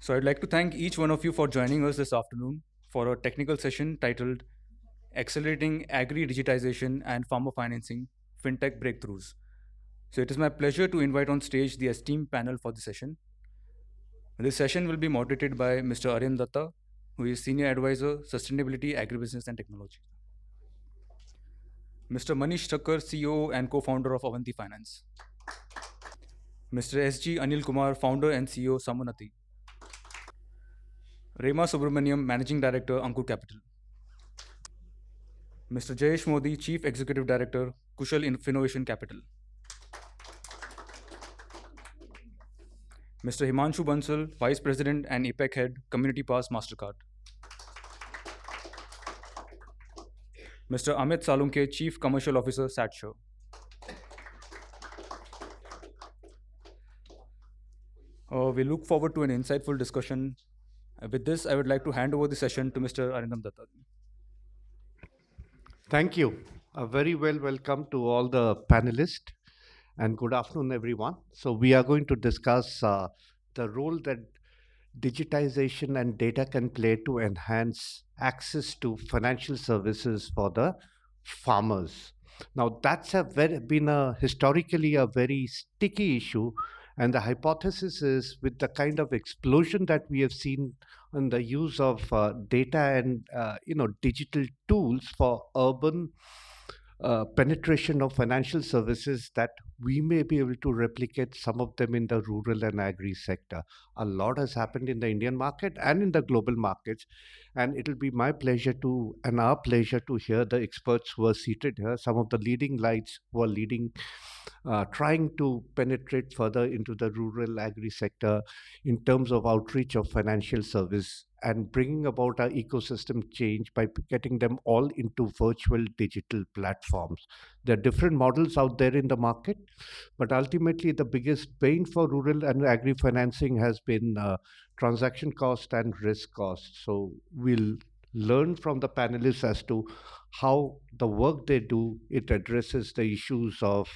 So I'd like to thank each one of you for joining us this afternoon for a technical session titled Accelerating Agri Digitization and Farmer Financing Fintech Breakthroughs. So it is my pleasure to invite on stage the esteemed panel for the session. This session will be moderated by Mr. Aryan Datta, who is Senior Advisor, Sustainability, Agribusiness and Technology. Mr. Manish Thakkar, CEO and co-founder of Avanti Finance. Mr. S.G. Anil Kumar, founder and CEO, Samunati. Rema Subramaniam, Managing Director, Ankur Capital. Mr. Jayesh Modi, Chief Executive Director, Kushal Innovation Capital. Mr. Himanshu Bansal, Vice President and APEC Head, Community Pass Mastercard. Mr. Amit Salunke, Chief Commercial Officer, SatShow. We look forward to an insightful discussion. With this, I would like to hand over the session to Mr. Arindam Datta. Thank you. A very welcome to all the panelists and good afternoon, everyone. So we are going to discuss the role that digitization and data can play to enhance access to financial services for the farmers. Now that's been historically a very sticky issue, and the hypothesis is with the kind of explosion that we have seen in the use of data and digital tools for urban penetration of financial services, that we may be able to replicate some of them in the rural and agri sector. A lot has happened in the Indian market and in the global markets, and it'll be my pleasure to and our pleasure to hear the experts who are seated here, some of the leading lights who are leading, trying to penetrate further into the rural agri sector in terms of outreach of financial service and bringing about our ecosystem change by getting them all into virtual digital platforms. There are different models out there in the market, but ultimately the biggest pain for rural and agri financing has been transaction cost and risk cost. So we'll learn from the panelists as to how the work they do, it addresses the issues of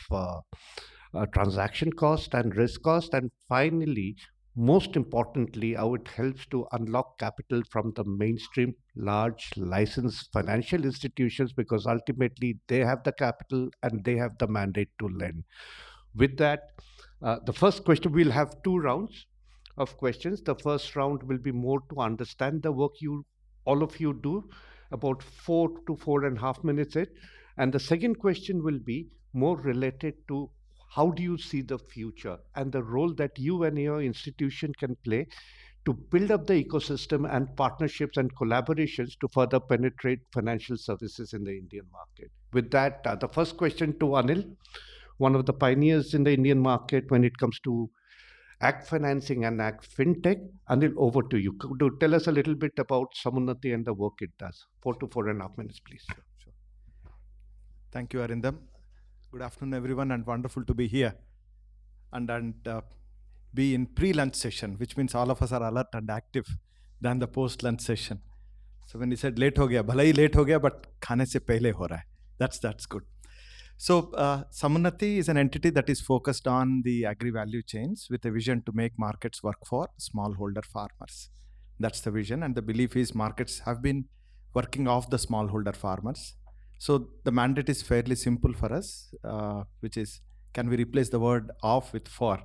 transaction cost and risk cost, and finally, most importantly, how it helps to unlock capital from the mainstream large licensed financial institutions, because ultimately they have the capital and they have the mandate to lend. With that, the first question, we'll have two rounds of questions. The first round will be more to understand the work all of you do, about 4 to 4.5 minutes in. And the second question will be more related to how do you see the future and the role that you and your institution can play to build up the ecosystem and partnerships and collaborations to further penetrate financial services in the Indian market. With that, the first question to Anil, one of the pioneers in the Indian market when it comes to Ag Financing and Ag Fintech. Anil, over to you. Could you tell us a little bit about Samunati and the work it does? 4 to 4.5 minutes, please. Sure. Thank you, Arindam. Good afternoon, everyone, and wonderful to be here and be in pre-lunch session, which means all of us are alert and active than the post-lunch session. So when he said late ho gaya, bhala hi late ho gaya, but khane se pehle ho raha hai. That's good. So Samunati is an entity that is focused on the agri value chains with a vision to make markets work for smallholder farmers. That's the vision, and the belief is markets have been working off the smallholder farmers. So the mandate is fairly simple for us, which is, can we replace the word off with for?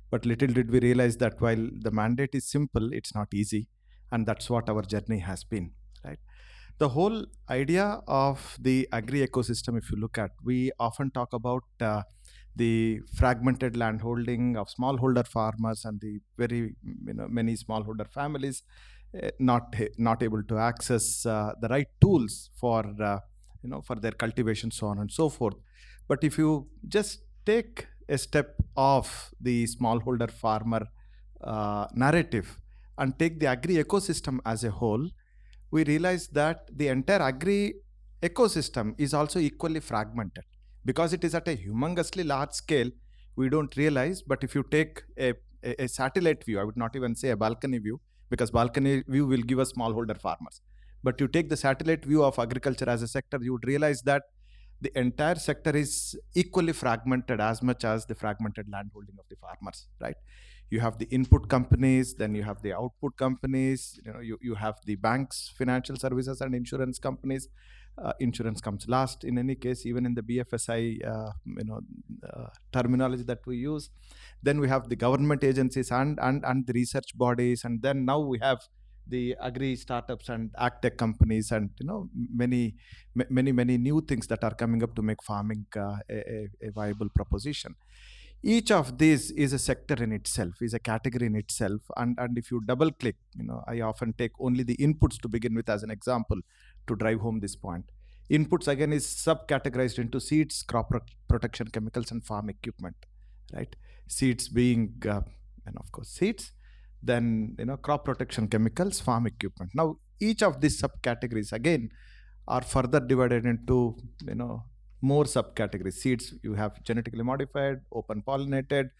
But little did we realize that while the mandate is simple, it's not easy, and that's what our journey has been, right? The whole idea of the agri ecosystem, if you look at, we often talk about the fragmented land holding of smallholder farmers and the very many smallholder families not able to access the right tools for for their cultivation, so on and so forth. But if you just take a step off the smallholder farmer narrative and take the agri ecosystem as a whole, we realize that the entire agri ecosystem is also equally fragmented. Because it is at a humongously large scale, we don't realize, but if you take a satellite view, I would not even say a balcony view, because balcony view will give us smallholder farmers. But you take the satellite view of agriculture as a sector, you would realize that the entire sector is equally fragmented as much as the fragmented land holding of the farmers, right? You have the input companies, then you have the output companies, you have the banks, financial services, and insurance companies. Insurance comes last in any case, even in the BFSI terminology that we use. Then we have the government agencies and the research bodies, and then now we have the agri startups and ag tech companies, and many new things that are coming up to make farming a viable proposition. Each of these is a sector in itself, is a category in itself. And if you double click, I often take only the inputs to begin with as an example to drive home this point. Inputs again is subcategorized into seeds, protection chemicals, and farm equipment, right? Seeds being, and of course, seeds, then crop protection chemicals, farm equipment. Now, each of these subcategories again are further divided into more subcategories. Seeds, you have genetically modified, open pollinated,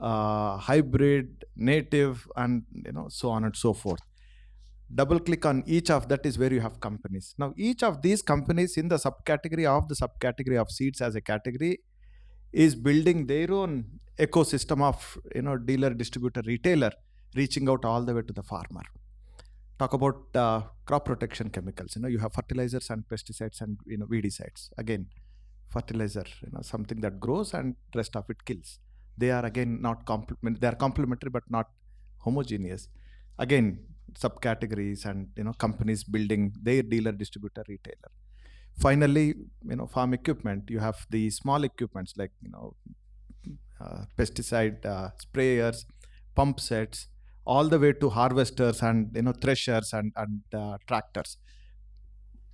hybrid, native, and so on and so forth. Double click on each of that is where you have companies. Now, each of these companies in the subcategory of seeds as a category is building their own ecosystem of dealer, distributor, retailer, reaching out all the way to the farmer. Talk about crop protection chemicals. You have fertilizers and pesticides and weedicides. Again, fertilizer, something that grows and rest of it kills. They are again not they are complementary but not homogeneous. Again, subcategories and companies building their dealer, distributor, retailer. Finally, farm equipment. You have the small equipments like pesticide sprayers, pump sets, all the way to harvesters and threshers and tractors.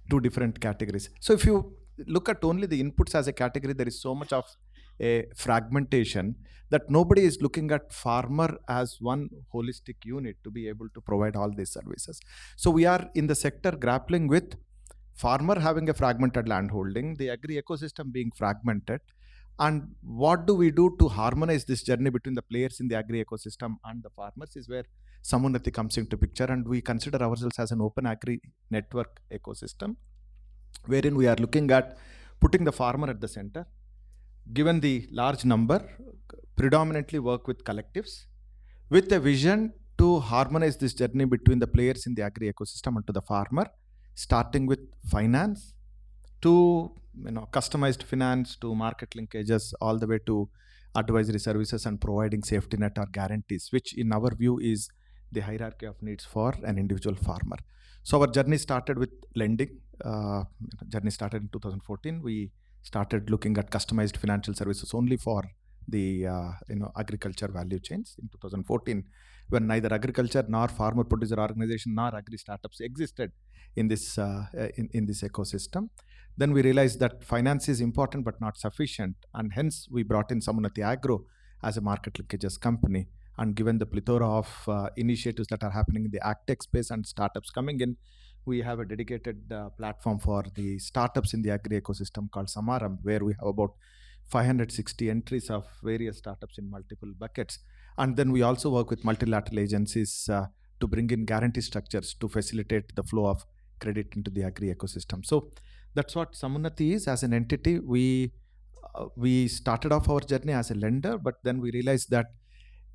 Two different categories. So if you look at only the inputs as a category, there is so much of a fragmentation that nobody is looking at farmer as one holistic unit to be able to provide all these services. So we are in the sector grappling with farmer having a fragmented land holding, the agri ecosystem being fragmented, and what do we do to harmonize this journey between the players in the agri ecosystem and the farmers is where Samunati comes into picture. And we consider ourselves as an open agri network ecosystem, wherein we are looking at putting the farmer at the center. Given the large number, predominantly work with collectives with a vision to harmonize this journey between the players in the agri ecosystem and to the farmer, starting with finance to customized finance to market linkages, all the way to advisory services and providing safety net or guarantees, which in our view is the hierarchy of needs for an individual farmer. So our journey started with lending. Journey started in 2014. We started looking at customized financial services only for the agriculture value chains in 2014, when neither agriculture nor farmer producer organization nor agri startups existed in this in this ecosystem. Then we realized that finance is important but not sufficient, and hence we brought in Samunati Agro as a market linkages company. And given the plethora of initiatives that are happening in the ag tech space and startups coming in, we have a dedicated platform for the startups in the agri ecosystem called Samaram, where we have about 560 entries of various startups in multiple buckets. And then we also work with multilateral agencies to bring in guarantee structures to facilitate the flow of credit into the agri ecosystem. So that's what Samunati is as an entity. We started off our journey as a lender, but then we realized that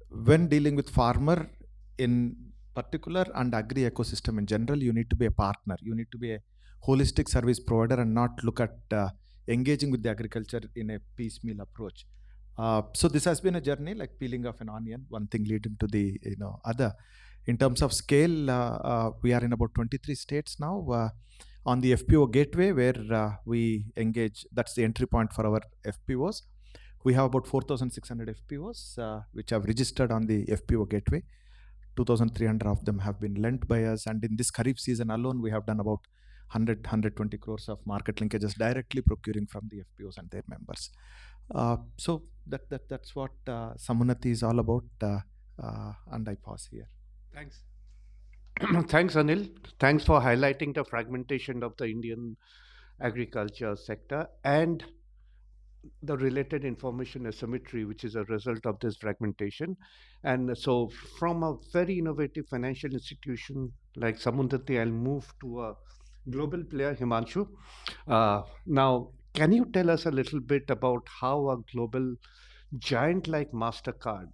when dealing with farmer in particular and agri ecosystem in general, you need to be a partner. You need to be a holistic service provider and not look at engaging with the agriculture in a piecemeal approach. So this has been a journey like peeling off an onion, one thing leading to the other. In terms of scale, we are in about 23 states now. On the FPO gateway, where we engage, that's the entry point for our FPOs. We have about 4,600 FPOs which have registered on the FPO gateway. 2,300 of them have been lent by us, and in this Kharif season alone, we have done about 120 crores of market linkages directly procuring from the FPOs and their members. So that's what Samunati is all about, and I pause here. Thanks. Thanks, Anil. Thanks for highlighting the fragmentation of the Indian agriculture sector and the related information asymmetry, which is a result of this fragmentation. And so from a very innovative financial institution like Samundati, I'll move to a global player, Himanshu. Now, can you tell us a little bit about how a global giant like MasterCard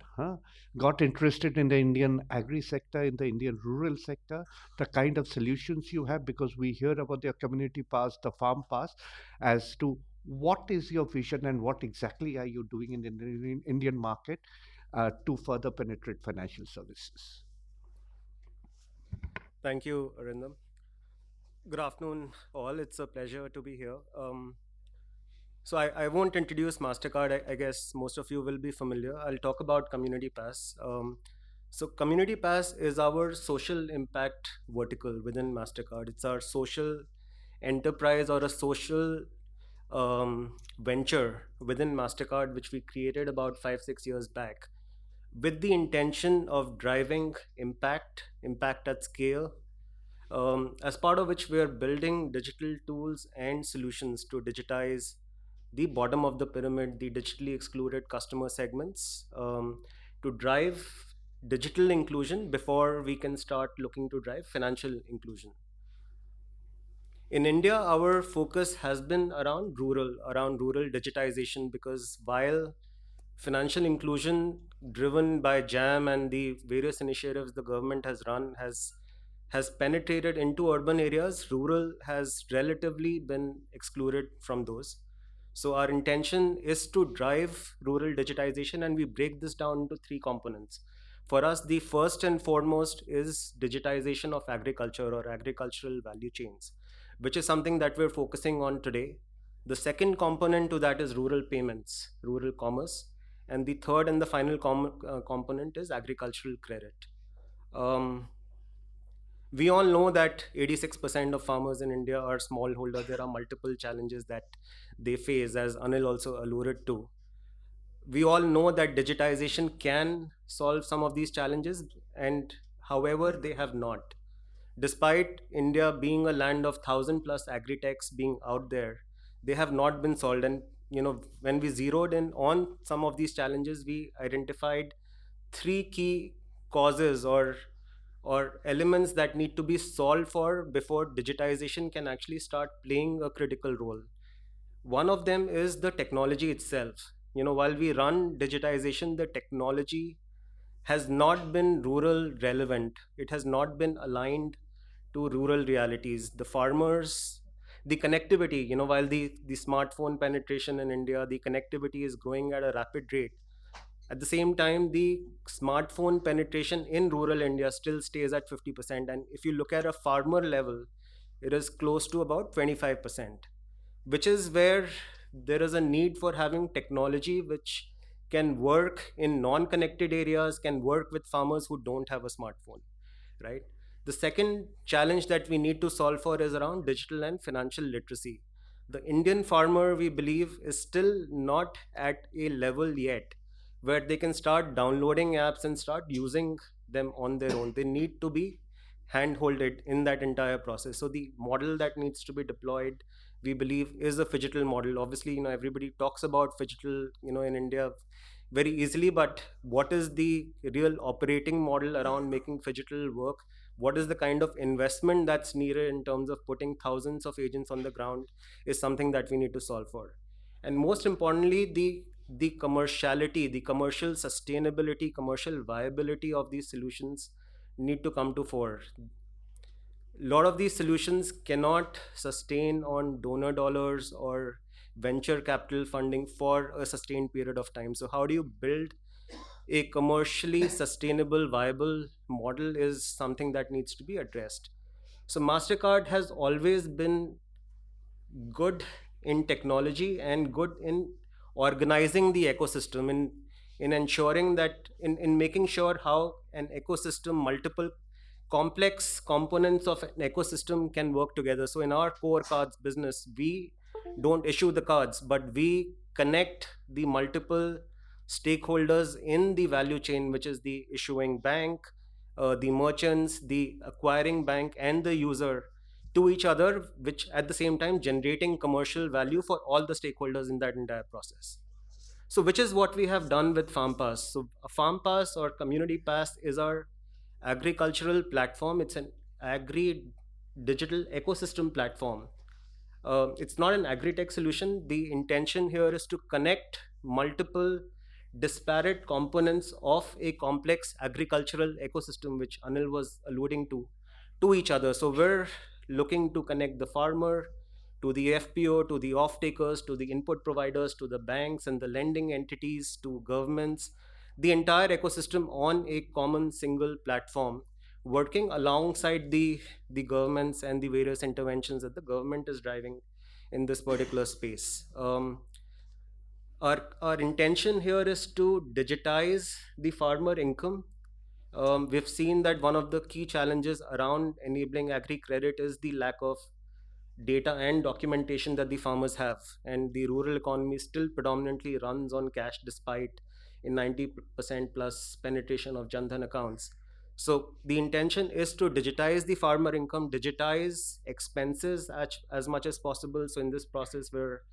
got interested in the Indian agri sector, in the Indian rural sector, the kind of solutions you have, because we hear about your community pass, the farm pass, as to what is your vision and what exactly are you doing in the Indian market to further penetrate financial services. Thank you, Arindam. Good afternoon, all. It's a pleasure to be here. So I won't introduce MasterCard. I guess most of you will be familiar. I'll talk about Community Pass. So Community Pass is our social impact vertical within MasterCard. It's our social enterprise or a social venture within MasterCard, which we created about 5, 6 years back with the intention of driving impact at scale, as part of which we are building digital tools and solutions to digitize the bottom of the pyramid, the digitally excluded customer segments, to drive digital inclusion before we can start looking to drive financial inclusion. In India, our focus has been around rural digitization, because while financial inclusion driven by JAM and the various initiatives the government has run has penetrated into urban areas, rural has relatively been excluded from those. So our intention is to drive rural digitization, and we break this down into three components. For us, the first and foremost is digitization of agriculture or agricultural value chains, which is something that we're focusing on today. The second component to that is rural payments, rural commerce. And the third and the final component is agricultural credit. Um, we all know that 86% of farmers in India are smallholder. There are multiple challenges that they face, as Anil also alluded to. We all know that digitization can solve some of these challenges, and however, they have not. Despite India being a land of 1,000+ agri-techs being out there, they have not been solved. And when we zeroed in on some of these challenges, we identified three key causes or elements that need to be solved for before digitization can actually start playing a critical role. One of them is the technology itself. While we run digitization, the technology has not been rural relevant. It has not been aligned to rural realities. The farmers, the connectivity, while the smartphone penetration in India, the connectivity is growing at a rapid rate. At the same time, the smartphone penetration in rural India still stays at 50%. And if you look at a farmer level, it is close to about 25%, which is where there is a need for having technology which can work in non-connected areas, can work with farmers who don't have a smartphone, right? The second challenge that we need to solve for is around digital and financial literacy. The Indian farmer, we believe, is still not at a level yet where they can start downloading apps and start using them on their own. They need to be hand-holded in that entire process. So the model that needs to be deployed, we believe, is a phygital model. Obviously, everybody talks about phygital, in India very easily, but what is the real operating model around making phygital work? What is the kind of investment that's needed in terms of putting thousands of agents on the ground is something that we need to solve for. And most importantly, the commerciality, the commercial sustainability, commercial viability of these solutions need to come to fore. A lot of these solutions cannot sustain on donor dollars or venture capital funding for a sustained period of time. So how do you build a commercially sustainable, viable model is something that needs to be addressed. So MasterCard has always been good in technology and good in organizing the ecosystem, in ensuring that in making sure how an ecosystem, multiple complex components of an ecosystem can work together. So in our core cards business, we don't issue the cards, but we connect the multiple stakeholders in the value chain, which is the issuing bank, the merchants, the acquiring bank, and the user, to each other, which at the same time generating commercial value for all the stakeholders in that entire process. So, which is what we have done with Farm Pass. So, a Farm Pass or Community Pass is our agricultural platform. It's an agri digital ecosystem platform. It's not an agri tech solution. The intention here is to connect multiple disparate components of a complex agricultural ecosystem, which Anil was alluding to each other. So we're looking to connect the farmer to the FPO, to the off-takers, to the input providers, to the banks and the lending entities, to governments, the entire ecosystem on a common single platform, working alongside the governments and the various interventions that the government is driving in this particular space. Our intention here is to digitize the farmer income. We've seen that one of the key challenges around enabling agri credit is the lack of data and documentation that the farmers have, and the rural economy still predominantly runs on cash despite in 90% plus penetration of Jan accounts. So the intention is to digitize the farmer income, digitize expenses as much as possible. So in this process, we're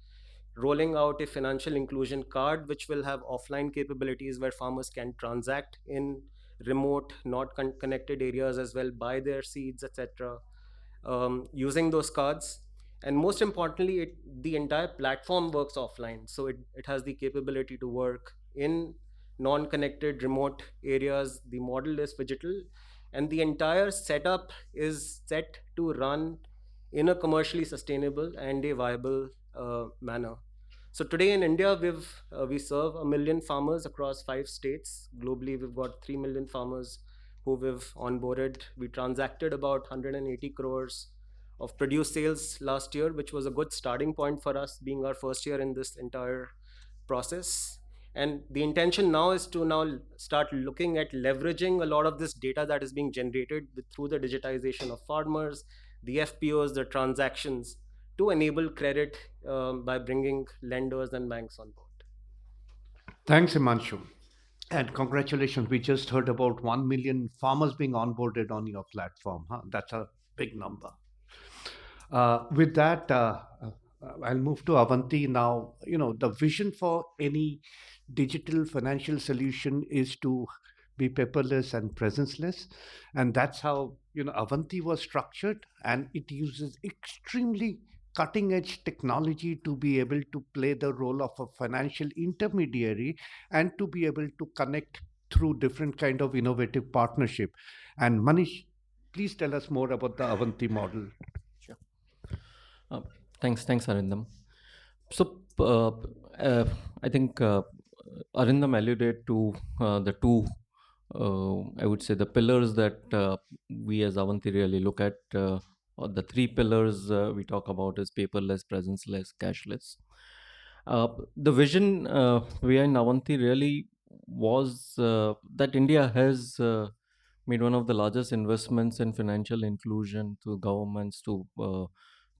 rolling out a financial inclusion card which will have offline capabilities where farmers can transact in remote, not connected areas as well, buy their seeds, etc., using those cards. And most importantly, the entire platform works offline. So it has the capability to work in non-connected remote areas. The model is digital, and the entire setup is set to run in a commercially sustainable and a viable manner. So today in India, we serve 1 million farmers across 5 states. Globally, we've got 3 million farmers who we've onboarded. We transacted about 180 crores of produce sales last year, which was a good starting point for us, being our first year in this entire process. And the intention now is to now start looking at leveraging a lot of this data that is being generated through the digitization of farmers, the FPOs, the transactions, to enable credit by bringing lenders and banks on board. Thanks, Himanshu. And congratulations, we just heard about 1 million farmers being onboarded on your platform. Huh? That's a big number. With that, I'll move to Avanti now. You know, the vision for any digital financial solution is to be paperless and presenceless, and that's how Avanti was structured, and it uses extremely cutting edge technology to be able to play the role of a financial intermediary and to be able to connect through different kind of innovative partnership. And Manish, please tell us more about the Avanti model. Sure. Thanks, Arindam. So, I think Arindam alluded to the two, I would say, the pillars that we as Avanti really look at. Or the three pillars we talk about is paperless, presenceless, cashless. The vision behind Avanti really was that India has made one of the largest investments in financial inclusion to governments, to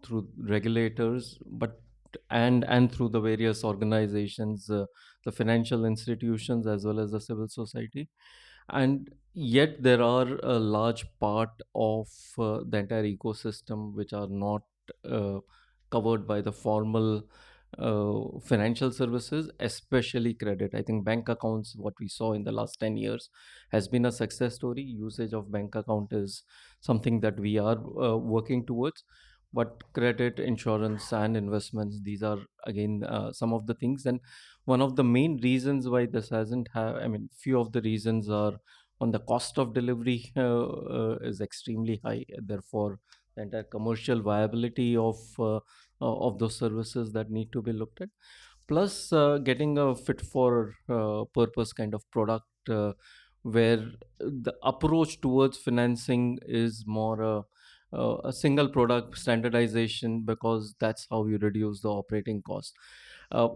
through regulators, but and through the various organizations, the financial institutions as well as the civil society. And yet there are a large part of the entire ecosystem which are not uh, covered by the formal financial services, especially credit. I think bank accounts, what we saw in the last 10 years, has been a success story. Usage of bank account is something that we are working towards. But credit, insurance, and investments, these are again some of the things. And one of the main reasons why this hasn't have, I mean, few of the reasons are on the cost of delivery is extremely high. Therefore, the entire commercial viability of those services that need to be looked at, plus getting a fit for purpose kind of product where the approach towards financing is more a single product standardization, because that's how you reduce the operating cost. uh,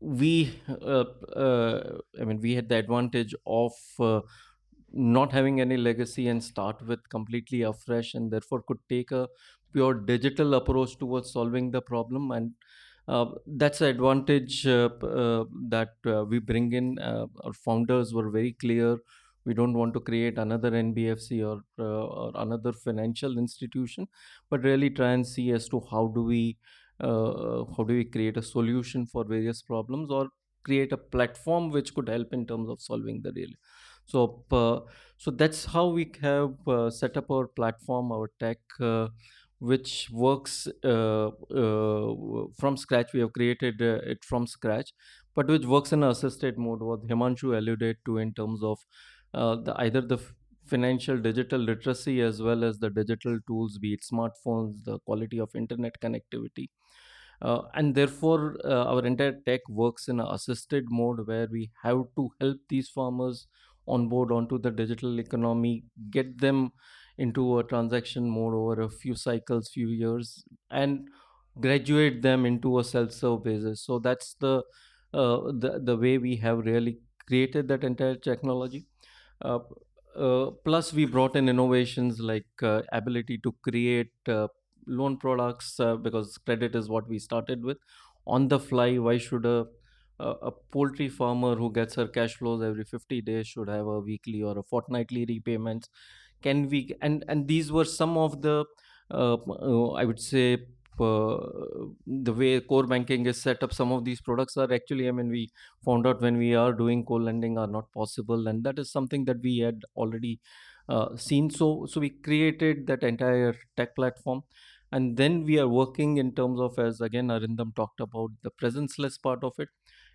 we I mean, we had the advantage of not having any legacy and start with completely afresh, and therefore could take a pure digital approach towards solving the problem. And that's the advantage that we bring in. Our founders were very clear: we don't want to create another NBFC or another financial institution, but really try and see as to how do we create a solution for various problems, or create a platform which could help in terms of solving the real. So, so that's how we have set up our platform, our tech, which works from scratch. We have created it from scratch, but which works in a assisted mode, what Himanshu alluded to in terms of either the financial digital literacy as well as the digital tools, be it smartphones, the quality of internet connectivity. And therefore, our entire tech works in a assisted mode where we have to help these farmers on board onto the digital economy, get them into a transaction mode over a few cycles, few years, and graduate them into a self-serve basis. So that's the way we have really created that entire technology. uh, Plus, we brought in innovations like ability to create loan products, because credit is what we started with on the fly. Why should a poultry farmer who gets her cash flows every 50 days should have a weekly or a fortnightly repayments? Can we, and these were some of the I would say, uh, the way core banking is set up. Some of these products are actually, I mean, we found out when we are doing co-lending are not possible, and that is something that we had already seen. So we created that entire tech platform, and then we are working in terms of, as again Arindam talked about, the presence-less part of it.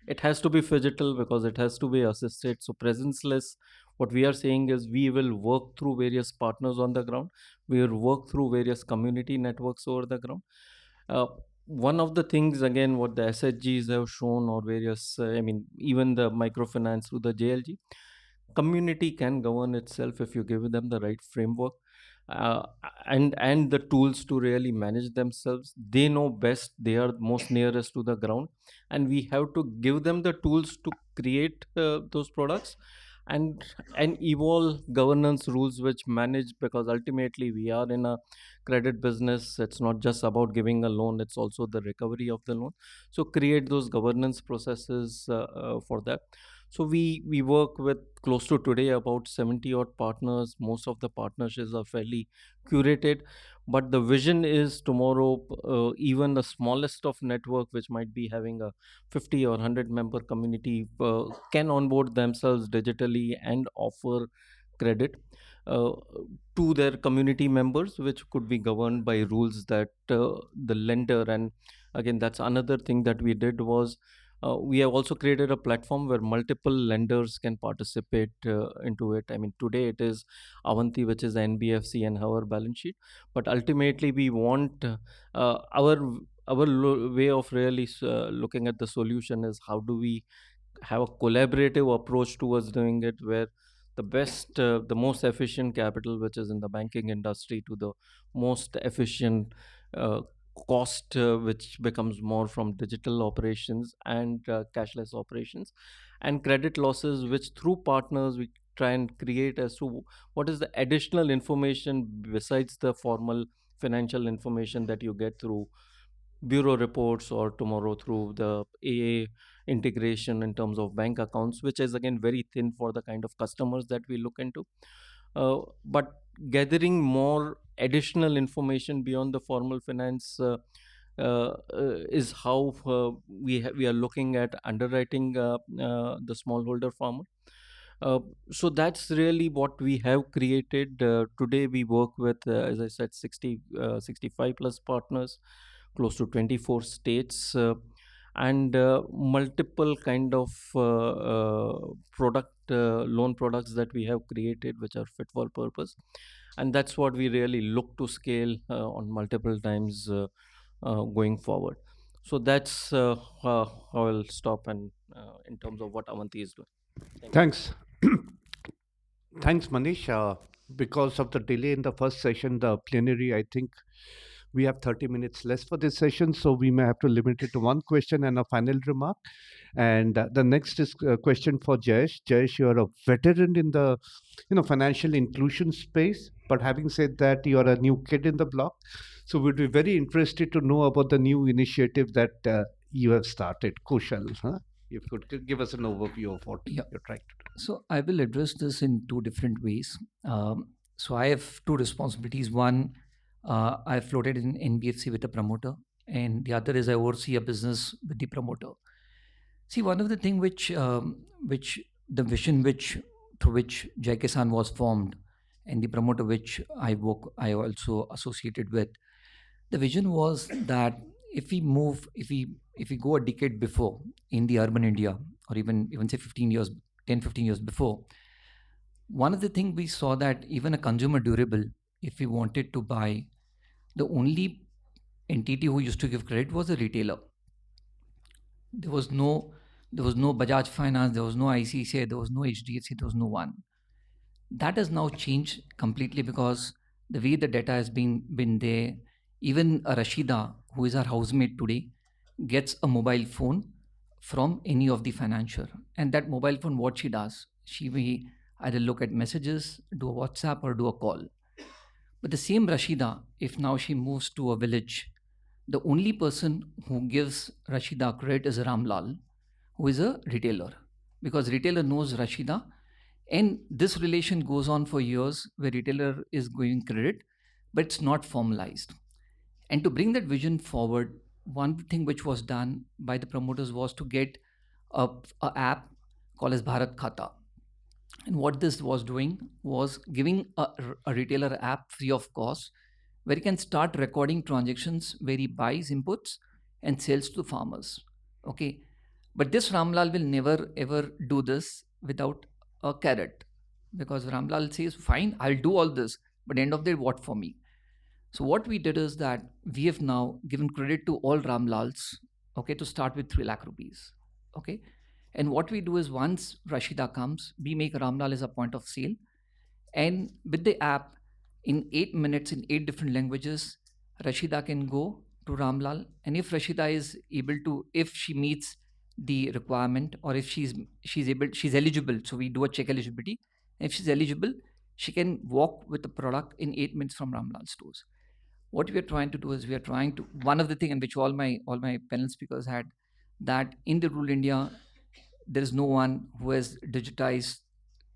It has to be phygital because it has to be assisted. So presence-less, what we are saying is we will work through various partners on the ground. We will work through various community networks over the ground. uh, One of the things, again, what the SHGs have shown, or various, I mean, even the microfinance through the JLG, community can govern itself if you give them the right framework, uh, and the tools to really manage themselves. They know best. They are most nearest to the ground, and we have to give them the tools to create those products and evolve governance rules which manage, because ultimately we are in a credit business. It's not just about giving a loan, it's also the recovery of the loan. So create those governance processes for that. So we work with close to today about 70 odd partners. Most of the partnerships are fairly curated, but the vision is tomorrow, even the smallest of network which might be having a 50 or 100 member community can onboard themselves digitally and offer credit uh, to their community members, which could be governed by rules that the lender. And again, that's another thing that we did was, we have also created a platform where multiple lenders can participate into it. I mean, today it is Avanti, which is the NBFC and our balance sheet, but ultimately we want our way of really looking at the solution is how do we have a collaborative approach towards doing it, where the most efficient capital, which is in the banking industry, to the most efficient uh, cost, which becomes more from digital operations and cashless operations, and credit losses, which through partners we try and create as to what is the additional information besides the formal financial information that you get through bureau reports, or tomorrow through the AA integration in terms of bank accounts, which is again very thin for the kind of customers that we look into. But gathering more additional information beyond the formal finance is how we are looking at underwriting the smallholder farmer. So that's really what we have created. Today we work with, as I said, 65 plus partners, close to 24 states, and multiple kind of loan products that we have created, which are fit for purpose. And that's what we really look to scale on multiple times going forward. So that's how I'll stop, and in terms of what Avanti is doing. Thank you. Thanks. Thanks, Manish. Because of the delay in the first session, the plenary, I think we have 30 minutes less for this session, so we may have to limit it to one question and a final remark. And the next is a question for Jayesh. Jayesh, you're a veteran in the financial inclusion space, but having said that, you're a new kid in the block. So we'd be very interested to know about the new initiative that you have started, Kushal. Huh? If you could give us an overview of what Yeah. you're trying to do. So I will address this in two different ways. So I have two responsibilities. One, I floated in NBFC with a promoter, and the other is I oversee a business with the promoter. See, one of the thing which the vision which through which Jai Kisan was formed, and the promoter which I also associated with, the vision was that if we go a decade before in the urban India, or even say 15 years before, one of the things we saw that even a consumer durable, if we wanted to buy, the only entity who used to give credit was a retailer. There was no Bajaj Finance, there was no ICICI, there was no HDFC, there was no one. That has now changed completely because the way the data has been there, even a Rashida, who is our housemate today, gets a mobile phone from any of the financier. And that mobile phone, what she does, she may either look at messages, do a WhatsApp, or do a call. But the same Rashida, if now she moves to a village, the only person who gives Rashida credit is Ramlal, who is a retailer, because retailer knows Rashida, and this relation goes on for years where retailer is giving credit, but it's not formalized. And to bring that vision forward, one thing which was done by the promoters was to get a app called as Bharat Khata. And what this was doing was giving a retailer app free of cost, where he can start recording transactions where he buys inputs and sells to farmers. Okay. But this Ramlal will never ever do this without a carrot, because Ramlal says, fine, I'll do all this, but end of the day, what for me? So what we did is that we have now given credit to all Ramlals, okay, to start with 3 lakh rupees. Okay. And what we do is once Rashida comes, we make Ramlal as a point of sale. And with the app, in 8 minutes, in 8 different languages, Rashida can go to Ramlal. And if Rashida is able to, if she meets the requirement, or if she's eligible, so we do a check eligibility. And if she's eligible, she can walk with the product in 8 minutes from Ramlal stores. What we are trying to do is one of the things in which all my panel speakers had, that in the rural India, there is no one who has digitized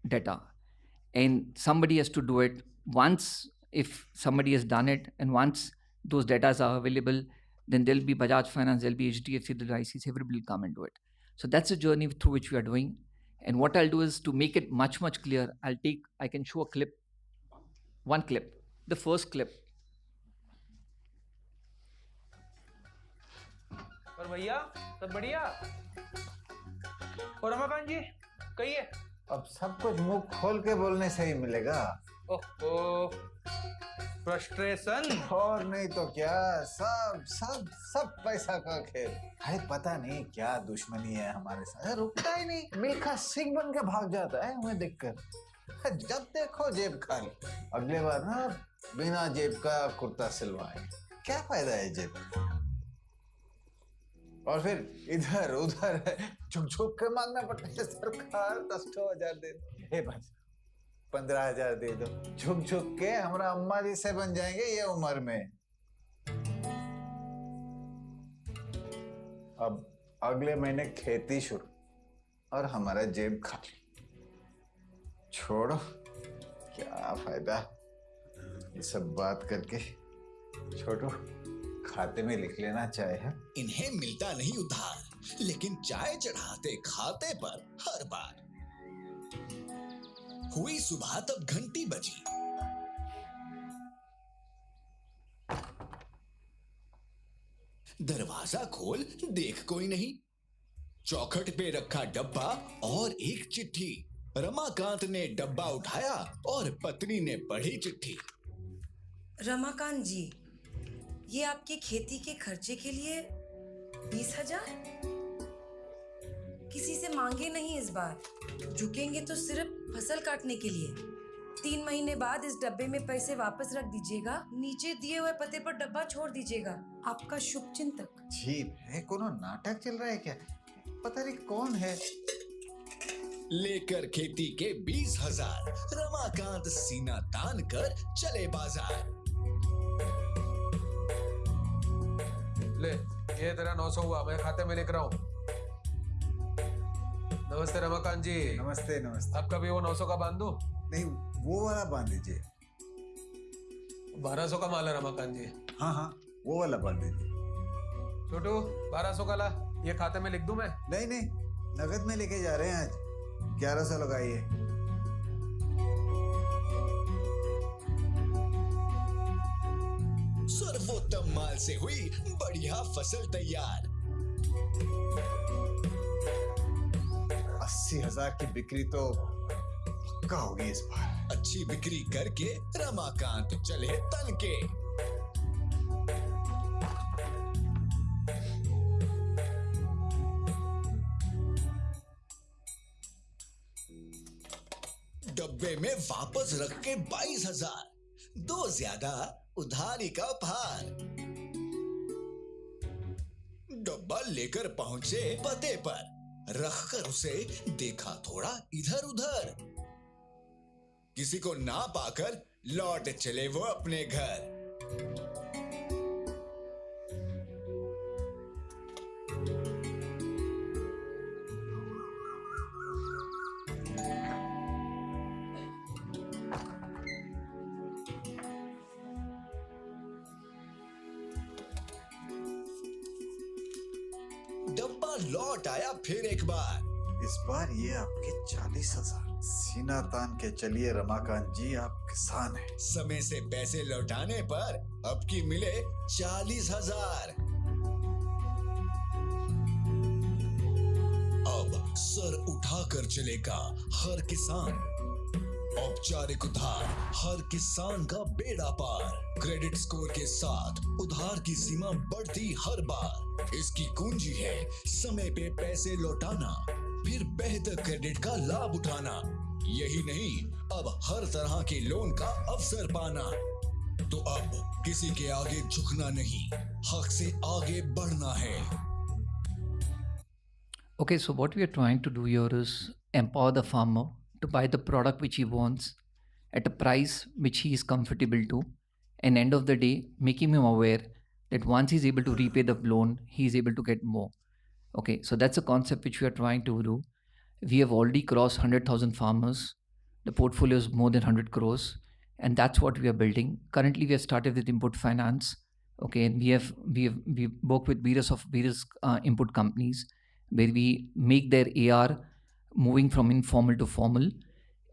data, and somebody has to do it. Once, if somebody has done it, and once those data are available, then there'll be Bajaj Finance, there'll be HDFC, there'll be ICICI, everybody will come and do it. So that's a journey through which we are doing. And what I'll do is, to make it much, much clear, I can show a clip, one clip, the first clip. और भैया सब बढ़िया। और रमाकांत जी कहिए। अब सब कुछ मुंह खोल के बोलने से ही मिलेगा। ओहो, फ्रस्ट्रेशन। और नहीं तो क्या, सब पैसा का खेल है। पता नहीं क्या दुश्मनी है हमारे साथ, रुकता ही नहीं, मिल्खा सिंह बन के भाग जाता है हमें देखकर। जब देखो जेब खाली। अगले बार ना बिना जेब का कुर्ता सिलवाए, क्या फायदा है जेब का? और फिर इधर उधर झुक के मांगना पड़ता है। सरकार 10,000 दे दो, बस 15,000 दे दो, झुक के हमारा अम्मा जी से बन जाएंगे ये उम्र में। अब अगले महीने खेती शुरू और हमारा जेब खाली। छोड़ो, क्या फायदा ये सब बात करके। छोड़ो, खाते में लिख लेना चाय है। इन्हें मिलता नहीं उधार, लेकिन चाय चढ़ाते खाते पर हर बार। हुई सुबह तब घंटी बजी, दरवाजा खोल देख कोई नहीं, चौखट पे रखा डब्बा और एक चिट्ठी। रमाकांत ने डब्बा उठाया और पत्नी ने पढ़ी चिट्ठी। रमाकांत जी, ये आपकी खेती के खर्चे के लिए 20,000? किसी से मांगे नहीं इस बार, झुकेंगे तो सिर्फ फसल काटने के लिए। 3 महीने बाद इस डब्बे में पैसे वापस रख दीजिएगा, नीचे दिए हुए पते पर डब्बा छोड़ दीजिएगा। आपका शुभ चिंतक। जी, कोनो नाटक चल रहा है क्या? पता नहीं कौन है। लेकर खेती के 20,000, रमाकांत सीना तान कर चले बाजार। ले, ये तेरा 900 हुआ, मैं खाते में लिख रहा हूँ। नमस्ते रमाकांत जी। नमस्ते नमस्ते। आपका भी वो 900 का बांध दूं? नहीं, वो वाला बांध दीजिए। 1200 का माल है रमाकांत जी। हाँ, वो वाला बांध दीजिए। छोटू, 1200 का ला, ये खाते में लिख दूं मैं? नहीं, नगद में लेके जा रहे हैं आज। 1100 लगाइए। सर्वोत्तम माल से हुई बढ़िया फसल तैयार। 80,000 की बिक्री तो पक्का होगी इस बार। अच्छी बिक्री करके रमाकांत चले तन के। डब्बे में वापस रख के 22,000, 2 ज्यादा उधारी का उपहार। डब्बा लेकर पहुंचे पते पर, रखकर उसे देखा थोड़ा इधर उधर। किसी को ना पाकर लौट चले वो अपने घर। डब्बा लौट आया फिर एक बार। इस बार ये आपके 40,000। सीना तान के चलिए रमाकांत जी, आप किसान हैं। समय से पैसे लौटाने पर अब की मिले 40,000। अब सर उठाकर चलेगा हर किसान। औपचारिक उधार हर किसान का बेड़ा पार। क्रेडिट स्कोर के साथ उधार की सीमा बढ़ती हर बार। इसकी कुंजी है समय पे पैसे लौटाना, फिर बेहतर क्रेडिट का लाभ उठाना। यही नहीं, अब हर तरह के लोन का अवसर पाना। तो अब किसी के आगे झुकना नहीं, हक से आगे बढ़ना है। Okay, so what we are trying to do here is empower the farmer to buy the product which he wants at a price which he is comfortable to, and end of the day making him aware that once he's able to repay the loan, he is able to get more. Okay, so that's a concept which we are trying to do. We have already crossed 100,000 farmers. The portfolio is more than 100 crores, and that's what we are building. Currently, we have started with input finance. Okay, and we work with various input companies where we make their AR moving from informal to formal.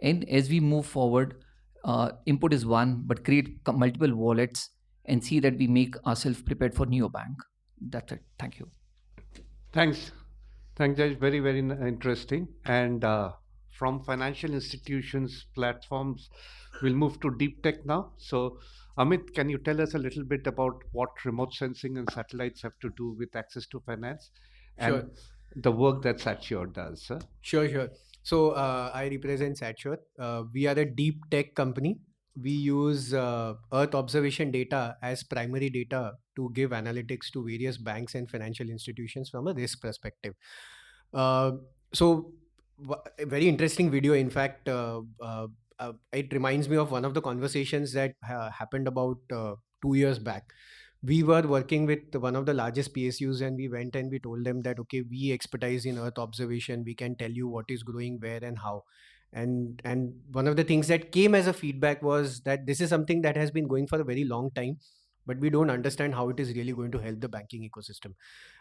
And as we move forward, input is one, but create multiple wallets and see that we make ourselves prepared for neobank. That's it. Thank you. Thanks. Thanks, Judge. Very, very interesting. And from financial institutions, platforms, we'll move to deep tech now. So, Amit, can you tell us a little bit about what remote sensing and satellites have to do with access to finance and Sure. the work that Satsure does? Sure. So I represent Satsure. We are a deep tech company. We use Earth observation data as primary data to give analytics to various banks and financial institutions from a risk perspective. So, a very interesting video. In fact, it reminds me of one of the conversations that happened about 2 years back. We were working with one of the largest PSUs, and we went and we told them that, okay, we expertise in Earth observation. We can tell you what is growing where and how. And one of the things that came as a feedback was that this is something that has been going for a very long time, but we don't understand how it is really going to help the banking ecosystem.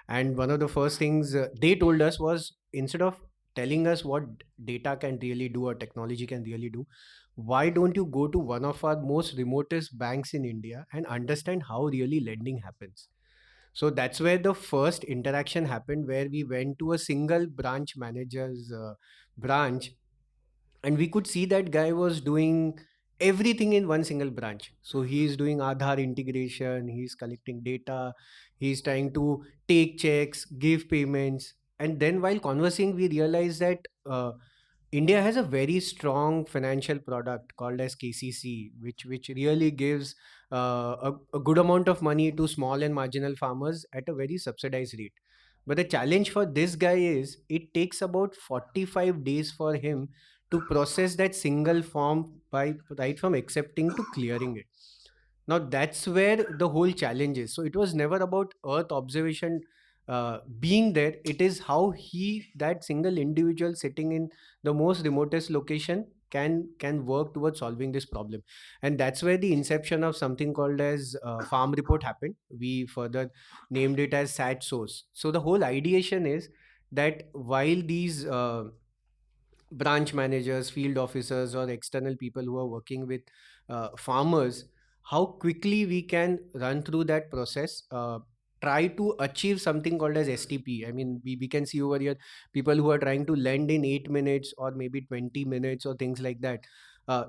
And one of the first things they told us was, instead of telling us what data can really do or technology can really do, why don't you go to one of our most remotest banks in India and understand how really lending happens? So that's where the first interaction happened, where we went to a single branch manager's branch, and we could see that guy was doing everything in one single branch. So he's doing Aadhaar integration, he's collecting data, he's trying to take checks, give payments. And then while conversing, we realized that India has a very strong financial product called as KCC, which really gives a good amount of money to small and marginal farmers at a very subsidized rate. But the challenge for this guy is it takes about 45 days for him to process that single form by right from accepting to clearing it. Now that's where the whole challenge is. So it was never about Earth observation being there. It is how that single individual sitting in the most remotest location can work towards solving this problem. And that's where the inception of something called as farm report happened. We further named it as sat source. So the whole ideation is that while these branch managers, field officers, or external people who are working with farmers how quickly we can run through that process, try to achieve something called as STP. I mean, we can see over here people who are trying to lend in 8 minutes or maybe 20 minutes or things like that.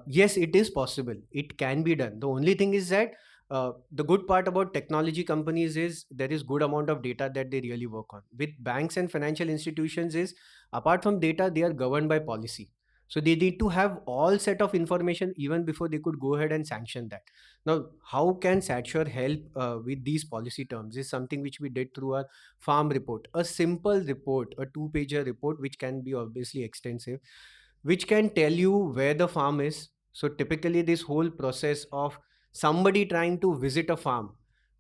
Yes, it is possible. It can be done. The only thing is that the good part about technology companies is there is good amount of data that they really work on. With banks and financial institutions is, apart from data, they are governed by policy. So they need to have all set of information even before they could go ahead and sanction that. Now, how can Satsure help with these policy terms is something which we did through our farm report. A simple report, a two-pager report, which can be obviously extensive, which can tell you where the farm is. So typically this whole process of somebody trying to visit a farm,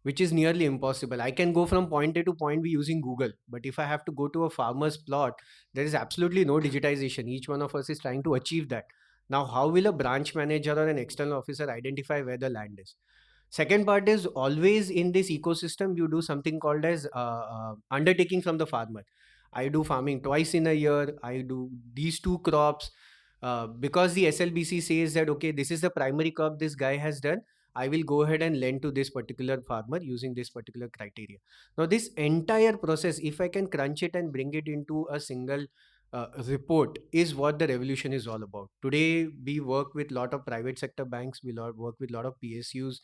which is nearly impossible. I can go from point A to point B using Google, but if I have to go to a farmer's plot, there is absolutely no digitization. Each one of us is trying to achieve that. Now, how will a branch manager or an external officer identify where the land is? Second part is, always in this ecosystem you do something called as undertaking from the farmer. I do farming twice in a year, I do these two crops, because the SLBC says that okay, this is the primary crop this guy has done, I will go ahead and lend to this particular farmer using this particular criteria. Now this entire process, if I can crunch it and bring it into a single report, is what the revolution is all about. Today we work with lot of private sector banks, work with lot of PSUs.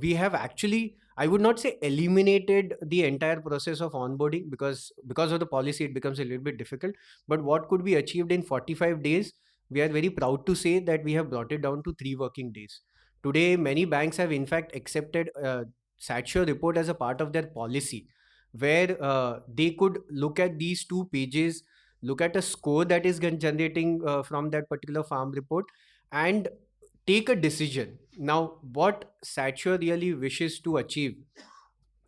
We have actually, I would not say eliminated the entire process of onboarding, because of the policy it becomes a little bit difficult. But what could be achieved in 45 days, we are very proud to say that we have brought it down to 3 working days. Today many banks have in fact accepted Satsure report as a part of their policy, where they could look at these 2 pages, look at a score that is generating from that particular farm report, and take a decision. Now, what Satsure really wishes to achieve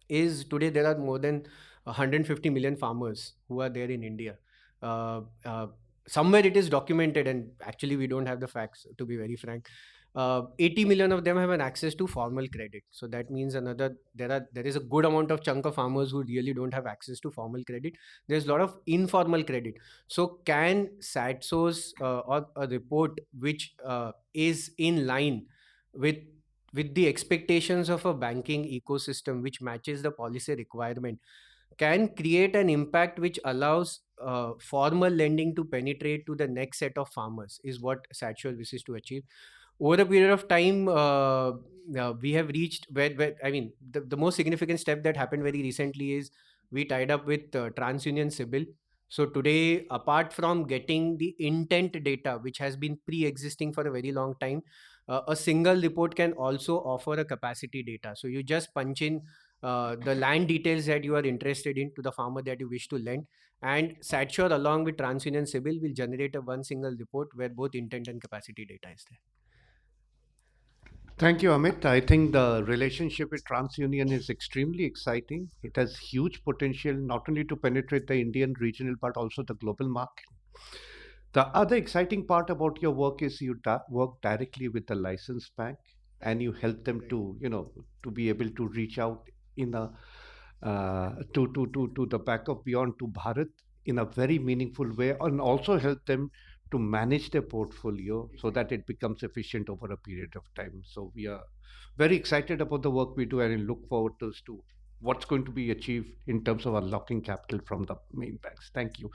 is, today there are more than 150 million farmers who are there in India. Uh, uh, Somewhere it is documented, and actually we don't have the facts, to be very frank. 80 million of them have an access to formal credit. So that means there is a good amount of chunk of farmers who really don't have access to formal credit. There's a lot of informal credit. So can SATSO's or a report which is in line with the expectations of a banking ecosystem, which matches the policy requirement, can create an impact which allows formal lending to penetrate to the next set of farmers, is what Satsure wishes to achieve. Over a period of time, we have reached where I mean, the most significant step that happened very recently is we tied up with TransUnion Sibyl. So today, apart from getting the intent data, which has been pre-existing for a very long time, a single report can also offer a capacity data. So you just punch in the land details that you are interested in to the farmer that you wish to lend, and Satsure along with TransUnion Sibyl will generate a one single report where both intent and capacity data is there. Thank you, Amit. I think the relationship with TransUnion is extremely exciting. It has huge potential not only to penetrate the Indian regional but also the global market. The other exciting part about your work is you work directly with the licensed bank and you help them to, to be able to reach out in a to the backup beyond to Bharat in a very meaningful way, and also help them to manage their portfolio so that it becomes efficient over a period of time. So we are very excited about the work we do and look forward to what's going to be achieved in terms of unlocking capital from the main banks. Thank you.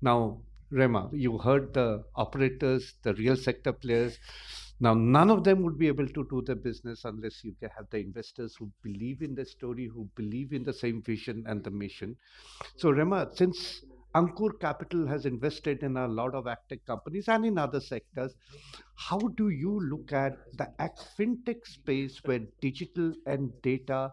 Now, Rema, you heard the operators, the real sector players. Now, none of them would be able to do the business unless you have the investors who believe in the story, who believe in the same vision and the mission. So, Rema, since Ankur Capital has invested in a lot of actech companies and in other sectors, how do you look at the fintech space where digital and data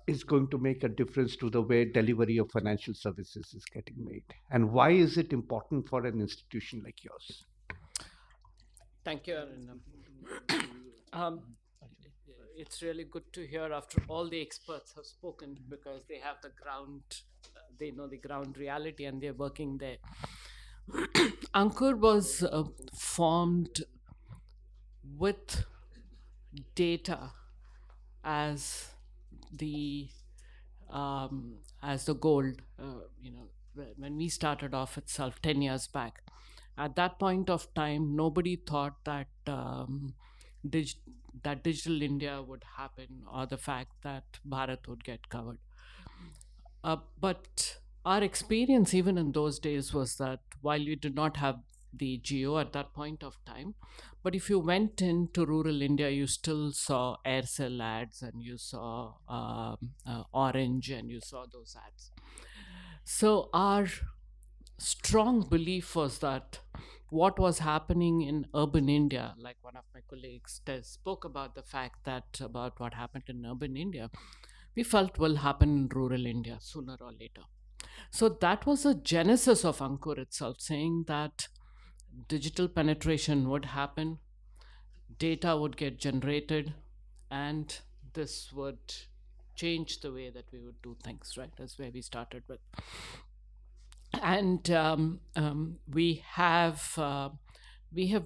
is going to make a difference to the way delivery of financial services is getting made? And why is it important for an institution like yours? Thank you, Arindam. It's really good to hear after all the experts have spoken, because they have the ground, they know the ground reality, and they're working there. Ankur was formed with data as the gold. When we started off itself 10 years back, at that point of time, nobody thought that that digital India would happen or the fact that Bharat would get covered. But our experience, even in those days, was that while we did not have the geo at that point of time, but if you went into rural India, you still saw Aircel ads and you saw Orange and you saw those ads. So our strong belief was that what was happening in urban India, like one of my colleagues spoke about the fact that about what happened in urban India, we felt will happen in rural India sooner or later. So that was the genesis of Ankur itself, saying that digital penetration would happen, data would get generated, and this would change the way that we would do things, right? That's where we started with. And we have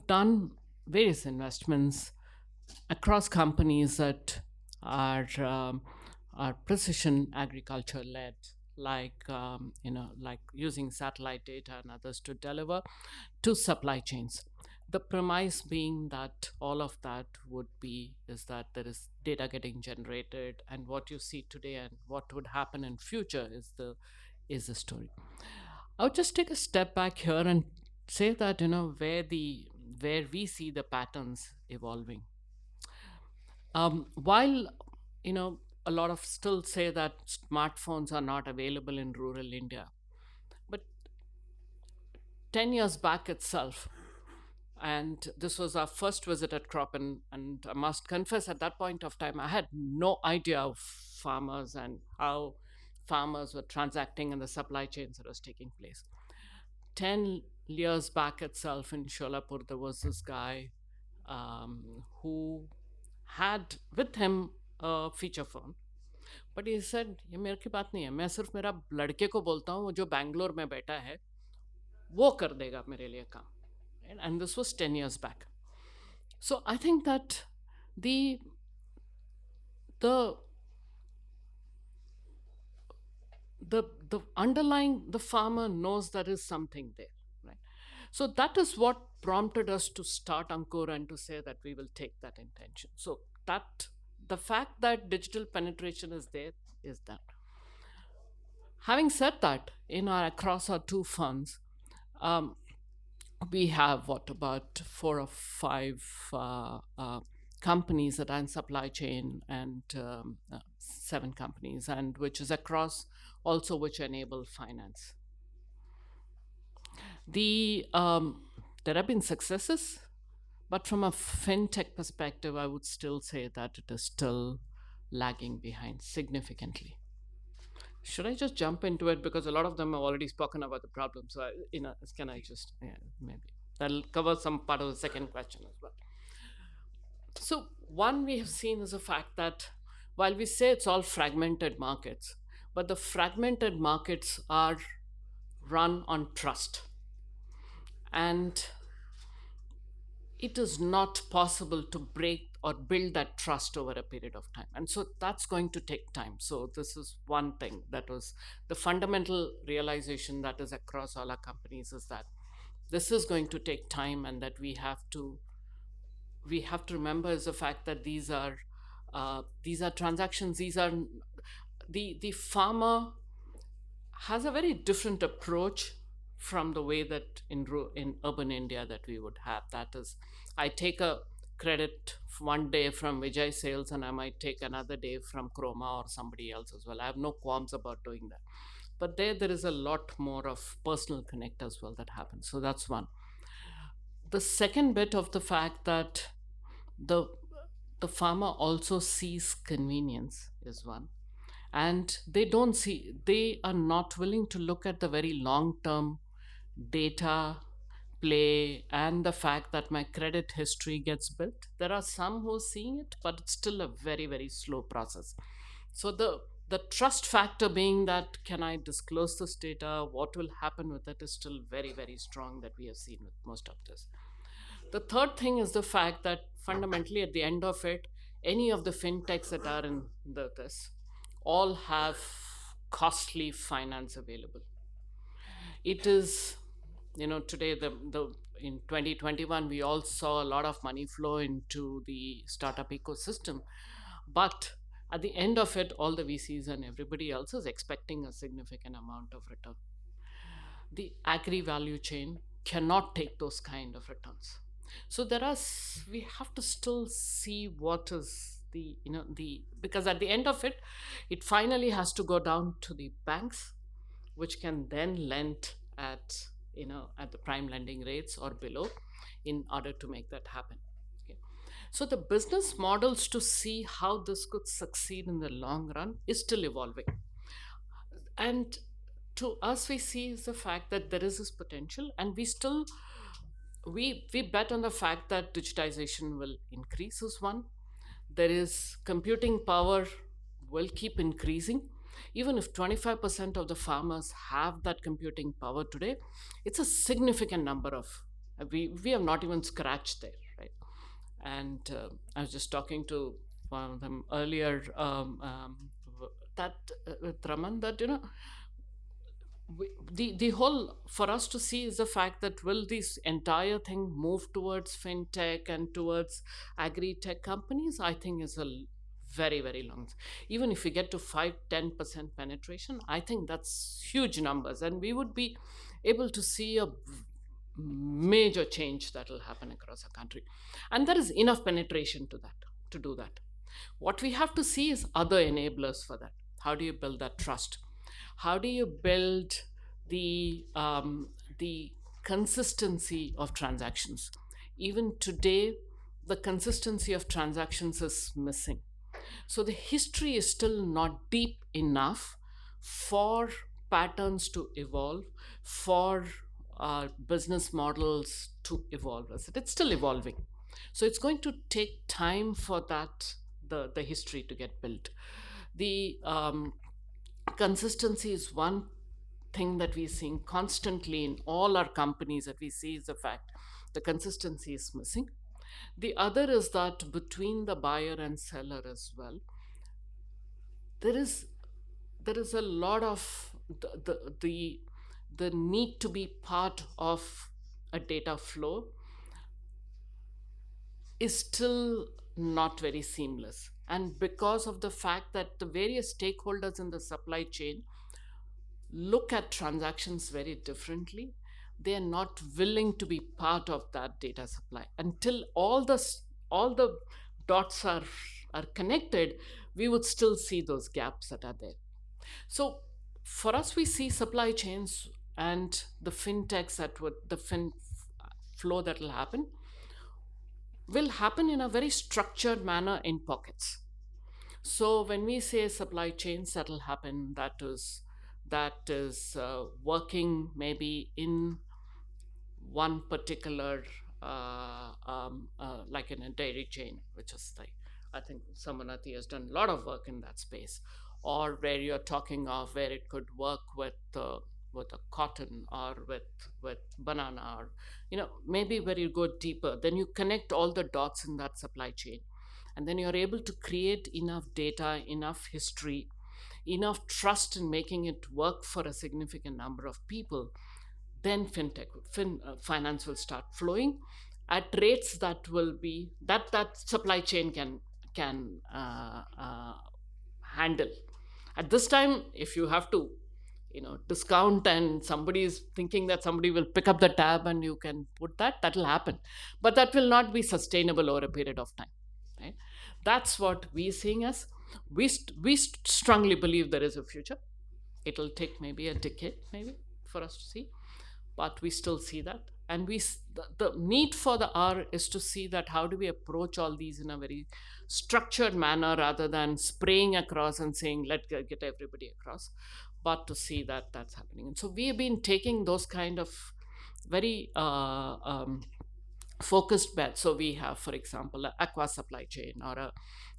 done various investments across companies that are precision agriculture led, like like using satellite data and others to deliver to supply chains. The premise being that all of that would be is that there is data getting generated, and what you see today and what would happen in future is the story. I would just take a step back here and say that where we see the patterns evolving. While a lot of still say that smartphones are not available in rural India, but 10 years back itself, and this was our first visit at crop, and I must confess at that point of time I had no idea of farmers and how farmers were transacting and the supply chains that was taking place. 10 years back itself in Sholapur, there was this guy who had with him a feature phone. But he said, ये मेरे की बात नहीं है, मैं सिर्फ मेरा लड़के को बोलता हूँ वो जो बैंगलोर में बैठा है वो कर देगा मेरे लिए काम. And this was 10 years back. So I think that the underlying, the farmer knows there is something there, right? So that is what prompted us to start Ankur and to say that we will take that intention. So that the fact that digital penetration is there is that. Having said that, across our two funds, we have about 4 or 5 companies that are in supply chain, and 7 companies, and which is across also which enable finance. There have been successes, but from a fintech perspective, I would still say that it is still lagging behind significantly. Should I just jump into it, because a lot of them have already spoken about the problem? So can I just maybe that'll cover some part of the second question as well. So one we have seen is the fact that while we say it's all fragmented markets, but the fragmented markets are run on trust, and it is not possible to break or build that trust over a period of time. And so that's going to take time. So this is one thing that was the fundamental realization that is across all our companies, is that this is going to take time, and that we have to remember is the fact that these are transactions. These are the farmer has a very different approach from the way that in urban India that we would have. That is, I take a credit one day from Vijay Sales, and I might take another day from Chroma or somebody else as well. I have no qualms about doing that. But there is a lot more of personal connect as well that happens. So that's one. The second bit of the fact that the farmer also sees convenience is one, and they are not willing to look at the very long term data play and the fact that my credit history gets built. There are some who are seeing it, but it's still a very, very slow process. So the trust factor being that, can I disclose this data, what will happen with it, is still very, very strong, that we have seen with most of this. The third thing is the fact that fundamentally at the end of it, any of the fintechs that are in this all have costly finance available. It is, today in 2021, we all saw a lot of money flow into the startup ecosystem. But at the end of it, all the VCs and everybody else is expecting a significant amount of return. The agri value chain cannot take those kind of returns. So we have to still see what is because at the end of it, it finally has to go down to the banks, which can then lend at at the prime lending rates or below, in order to make that happen. Okay. So the business models to see how this could succeed in the long run is still evolving. And to us, we see is the fact that there is this potential, and we bet on the fact that digitization will increase is one. There is computing power will keep increasing. Even if 25% of the farmers have that computing power today, it's a significant number of, we have not even scratched there, right? And I was just talking to one of them earlier, that with Raman, that the whole, for us to see is the fact that will this entire thing move towards fintech and towards agri tech companies. I think is a very, very long. Even if we get to 5-10% penetration, I think that's huge numbers, and we would be able to see a major change that will happen across the country. And there is enough penetration to do that. What we have to see is other enablers for that. How do you build that trust? How do you build the consistency of transactions? Even today, the consistency of transactions is missing. So the history is still not deep enough for patterns to evolve, for business models to evolve. It's still evolving. So it's going to take time for that, the history to get built. The consistency is one thing that we're seeing constantly in all our companies, that we see is the fact the consistency is missing. The other is that between the buyer and seller as well, there is a lot of the need to be part of a data flow is still not very seamless. And because of the fact that the various stakeholders in the supply chain look at transactions very differently, they are not willing to be part of that data supply. Until all the dots are connected, we would still see those gaps that are there. So for us, we see supply chains and the fintechs, flow that will happen in a very structured manner in pockets. So when we say supply chains that will happen, that is working maybe in one particular, like in a dairy chain, which is like, I think Samanati has done a lot of work in that space, or where you're talking of where it could work with a cotton, or with banana, or maybe where you go deeper, then you connect all the dots in that supply chain, and then you're able to create enough data, enough history, enough trust in making it work for a significant number of people. Then finance will start flowing at rates that will be that supply chain can handle. At this time, if you have to discount, and somebody is thinking that somebody will pick up the tab and you can put that will happen, but that will not be sustainable over a period of time, right? That's what we're seeing as. We strongly believe there is a future. It'll take maybe a decade, maybe, for us to see, but we still see that. And the need for the hour is to see that how do we approach all these in a very structured manner, rather than spraying across and saying let's get everybody across, but to see that that's happening. And so we have been taking those kind of very focused bets. So we have, for example, an aqua supply chain, or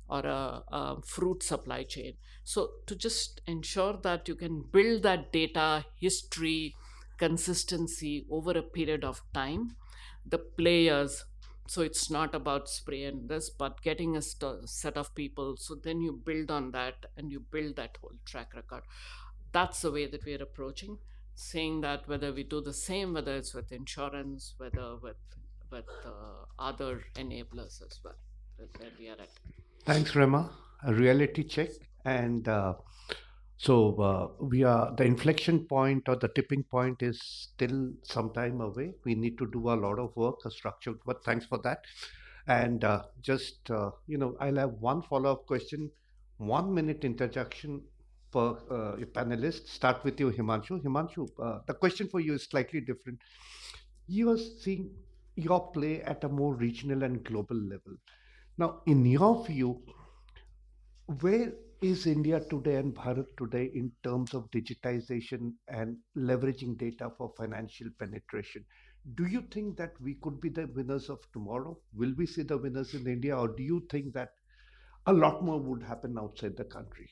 a fruit supply chain. So to just ensure that you can build that data history consistency over a period of time, the players. So it's not about spray and this, but getting a set of people. So then you build on that, and you build that whole track record. That's the way that we're approaching. saying that whether we do the same, whether it's with insurance, whether with other enablers as well. That's where we are at. Thanks, Rema. A reality check. And we are the inflection point or the tipping point is still some time away. We need to do a lot of work, a structured work. Thanks for that. And I'll have one follow-up question, 1 minute interjection per panelist. Start with you, Himanshu. Himanshu, the question for you is slightly different. You are seeing your play at a more regional and global level. Now, in your view, where is India today and Bharat today in terms of digitization and leveraging data for financial penetration? Do you think that we could be the winners of tomorrow? Will we see the winners in India, or do you think that a lot more would happen outside the country?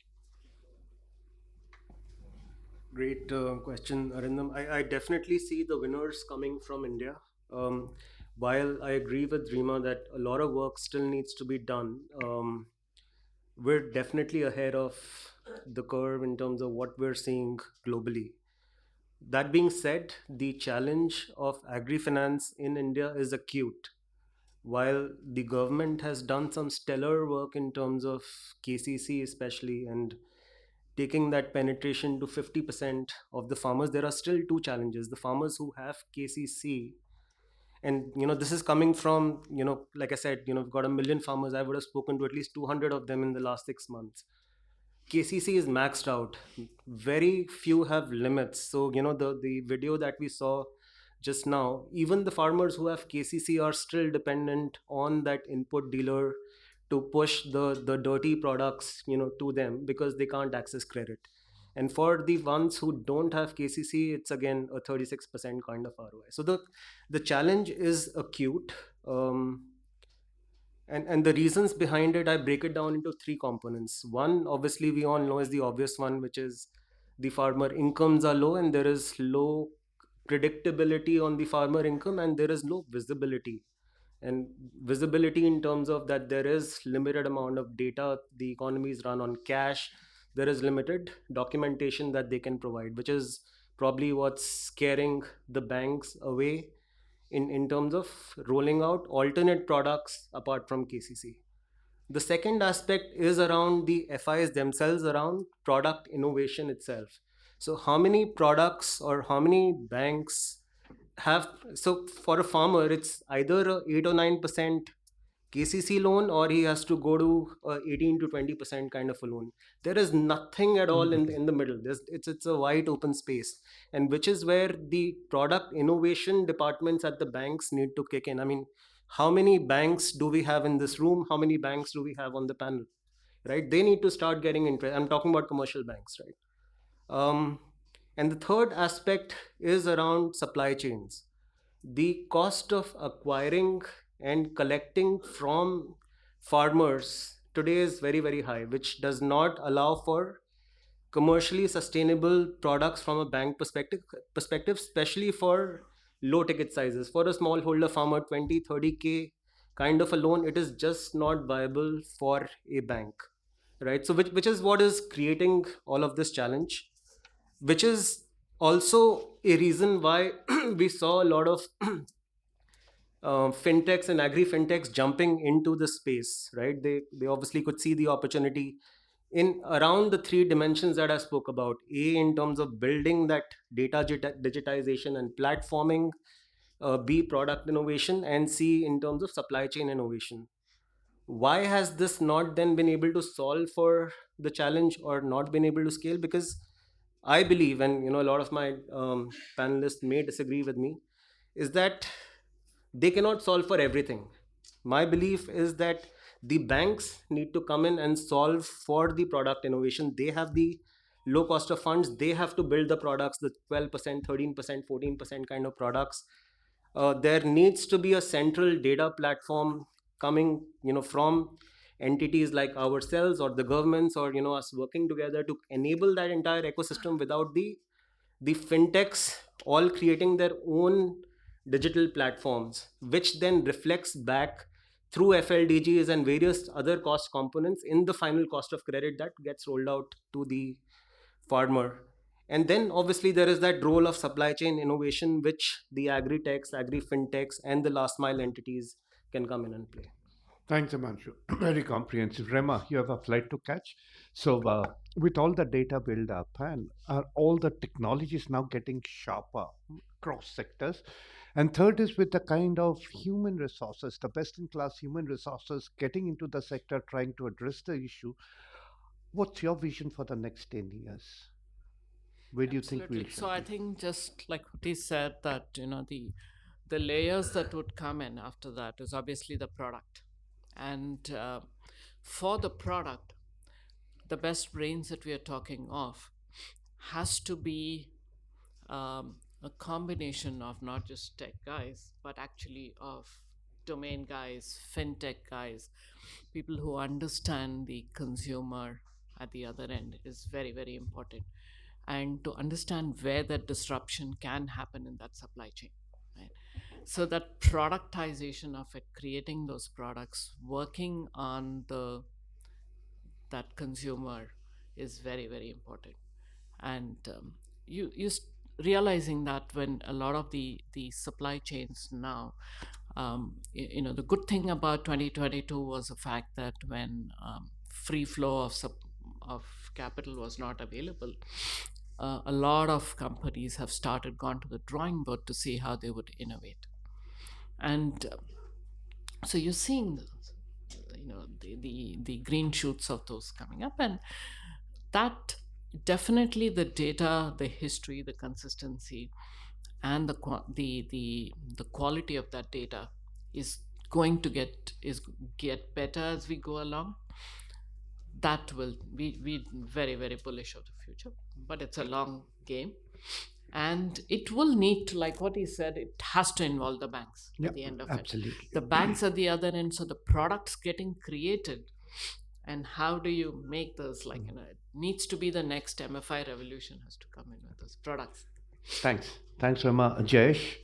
Great question, Arindam. I definitely see the winners coming from India. While I agree with Rima that a lot of work still needs to be done, we're definitely ahead of the curve in terms of what we're seeing globally. That being said, the challenge of agri-finance in India is acute. While the government has done some stellar work in terms of KCC, especially, and taking that penetration to 50% of the farmers, there are still two challenges. The farmers who have KCC, and this is coming from, like I said, we've got 1 million farmers. I would have spoken to at least 200 of them in the last 6 months. KCC is maxed out. Very few have limits. So, the video that we saw just now, even the farmers who have KCC are still dependent on that input dealer to push the dirty products, to them, because they can't access credit. And for the ones who don't have KCC, it's again a 36% kind of ROI. So the challenge is acute. And the reasons behind it, I break it down into three components. One, obviously, we all know is the obvious one, which is the farmer incomes are low and there is low predictability on the farmer income and there is low visibility. And visibility in terms of that there is limited amount of data, the economies run on cash, there is limited documentation that they can provide, which is probably what's scaring the banks away in terms of rolling out alternate products apart from KCC. The second aspect is around the FIs themselves, around product innovation itself. So, how many products or how many banks have? So, for a farmer, it's either a 8 or 9% KCC loan, or he has to go to 18 to 20% kind of a loan. There is nothing at all in the middle. It's a wide open space, and which is where the product innovation departments at the banks need to kick in. I mean, how many banks do we have in this room? How many banks do we have on the panel? Right? They need to start getting into. I'm talking about commercial banks, right? And the third aspect is around supply chains. The cost of acquiring and collecting from farmers today is very, very high, which does not allow for commercially sustainable products from a bank perspective, especially for low ticket sizes. For a smallholder farmer, 20, 30K kind of a loan, it is just not viable for a bank, right? So which is what is creating all of this challenge, which is also a reason why we saw a lot of fintechs and agri fintechs jumping into the space, right? They obviously could see the opportunity in around the three dimensions that I spoke about. A, in terms of building that data digitization and platforming. B, product innovation, and C, in terms of supply chain innovation. Why has this not then been able to solve for the challenge or not been able to scale? Because I believe, and a lot of my panelists may disagree with me, is that they cannot solve for everything. My belief is that the banks need to come in and solve for the product innovation. They have the low cost of funds. They have to build the products, the 12%, 13%, 14% kind of products. There needs to be a central data platform coming, from entities like ourselves or the governments, or us working together to enable that entire ecosystem without the fintechs all creating their own digital platforms, which then reflects back through FLDGs and various other cost components in the final cost of credit that gets rolled out to the farmer. And then obviously there is that role of supply chain innovation, which the agri-techs, agri-fintechs, and the last mile entities can come in and play. Thanks, Amanshu. Very comprehensive. Rema, you have a flight to catch. So, with all the data build up and all the technologies now getting sharper across sectors, and third is with the kind of human resources, the best in class human resources getting into the sector, trying to address the issue. What's your vision for the next 10 years? Where do you think we'll Absolutely. So I be? think just like what he said, that the layers that would come in after that is obviously the product, and for the product, the best brains that we are talking of has to be a combination of not just tech guys, but actually of domain guys, fintech guys, people who understand the consumer at the other end is very, very important. And to understand where that disruption can happen in that supply chain. Right? So that productization of it, creating those products, working on that consumer is very, very important. And realizing that when a lot of the supply chains now, the good thing about 2022 was the fact that when free flow of capital was not available, a lot of companies have gone to the drawing board to see how they would innovate. And so you're seeing the green shoots of those coming up, and that definitely the data, the history, the consistency, and the quality of that data is going to get better as we go along. That will be very, very bullish of the future, but it's a long game, and it will need to, like what he said, it has to involve the banks at the end of absolutely. it. The banks at the other end, so the products getting created, and how do you make those, like, it needs to be the next MFI revolution has to come in with those products. Thanks, Rama. Jayesh,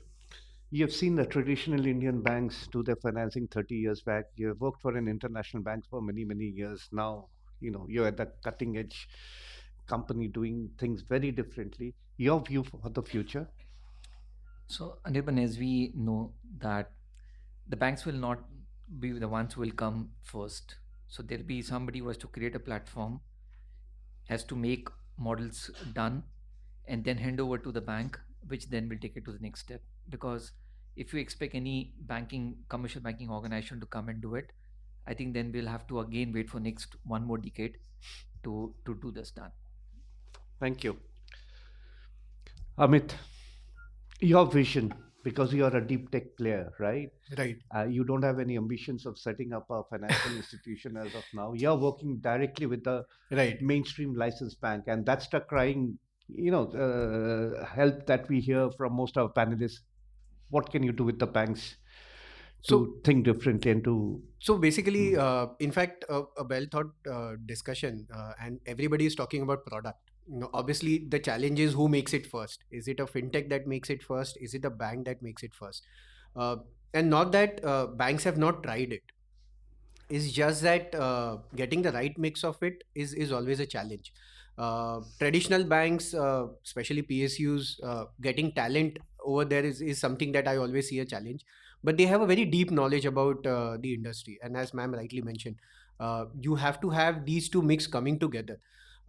you have seen the traditional Indian banks do their financing 30 years back. You have worked for an international bank for many, many years. Now, you're at the cutting edge company doing things very differently. Your view for the future? So, Anirban, as we know that the banks will not be the ones who will come first. So there'll be somebody who has to create a platform, has to make models done, and then hand over to the bank, which then will take it to the next step. Because if you expect any commercial banking organization to come and do it, I think then we'll have to again wait for next one more decade to do this done. Thank you. Amit, your vision, because you are a deep tech player, right? Right. You don't have any ambitions of setting up a financial institution as of now. You're working directly with the mainstream licensed bank, and that's the crying, help that we hear from most of our panelists. What can you do with the banks to think differently and to? So basically, in fact, a well thought discussion, and everybody is talking about product. Obviously, the challenge is who makes it first. Is it a fintech that makes it first? Is it a bank that makes it first? And not that banks have not tried it. It's just that getting the right mix of it is always a challenge. Traditional banks, especially PSUs, getting talent over there is something that I always see a challenge. But they have a very deep knowledge about the industry, and as ma'am rightly mentioned, you have to have these two mix coming together.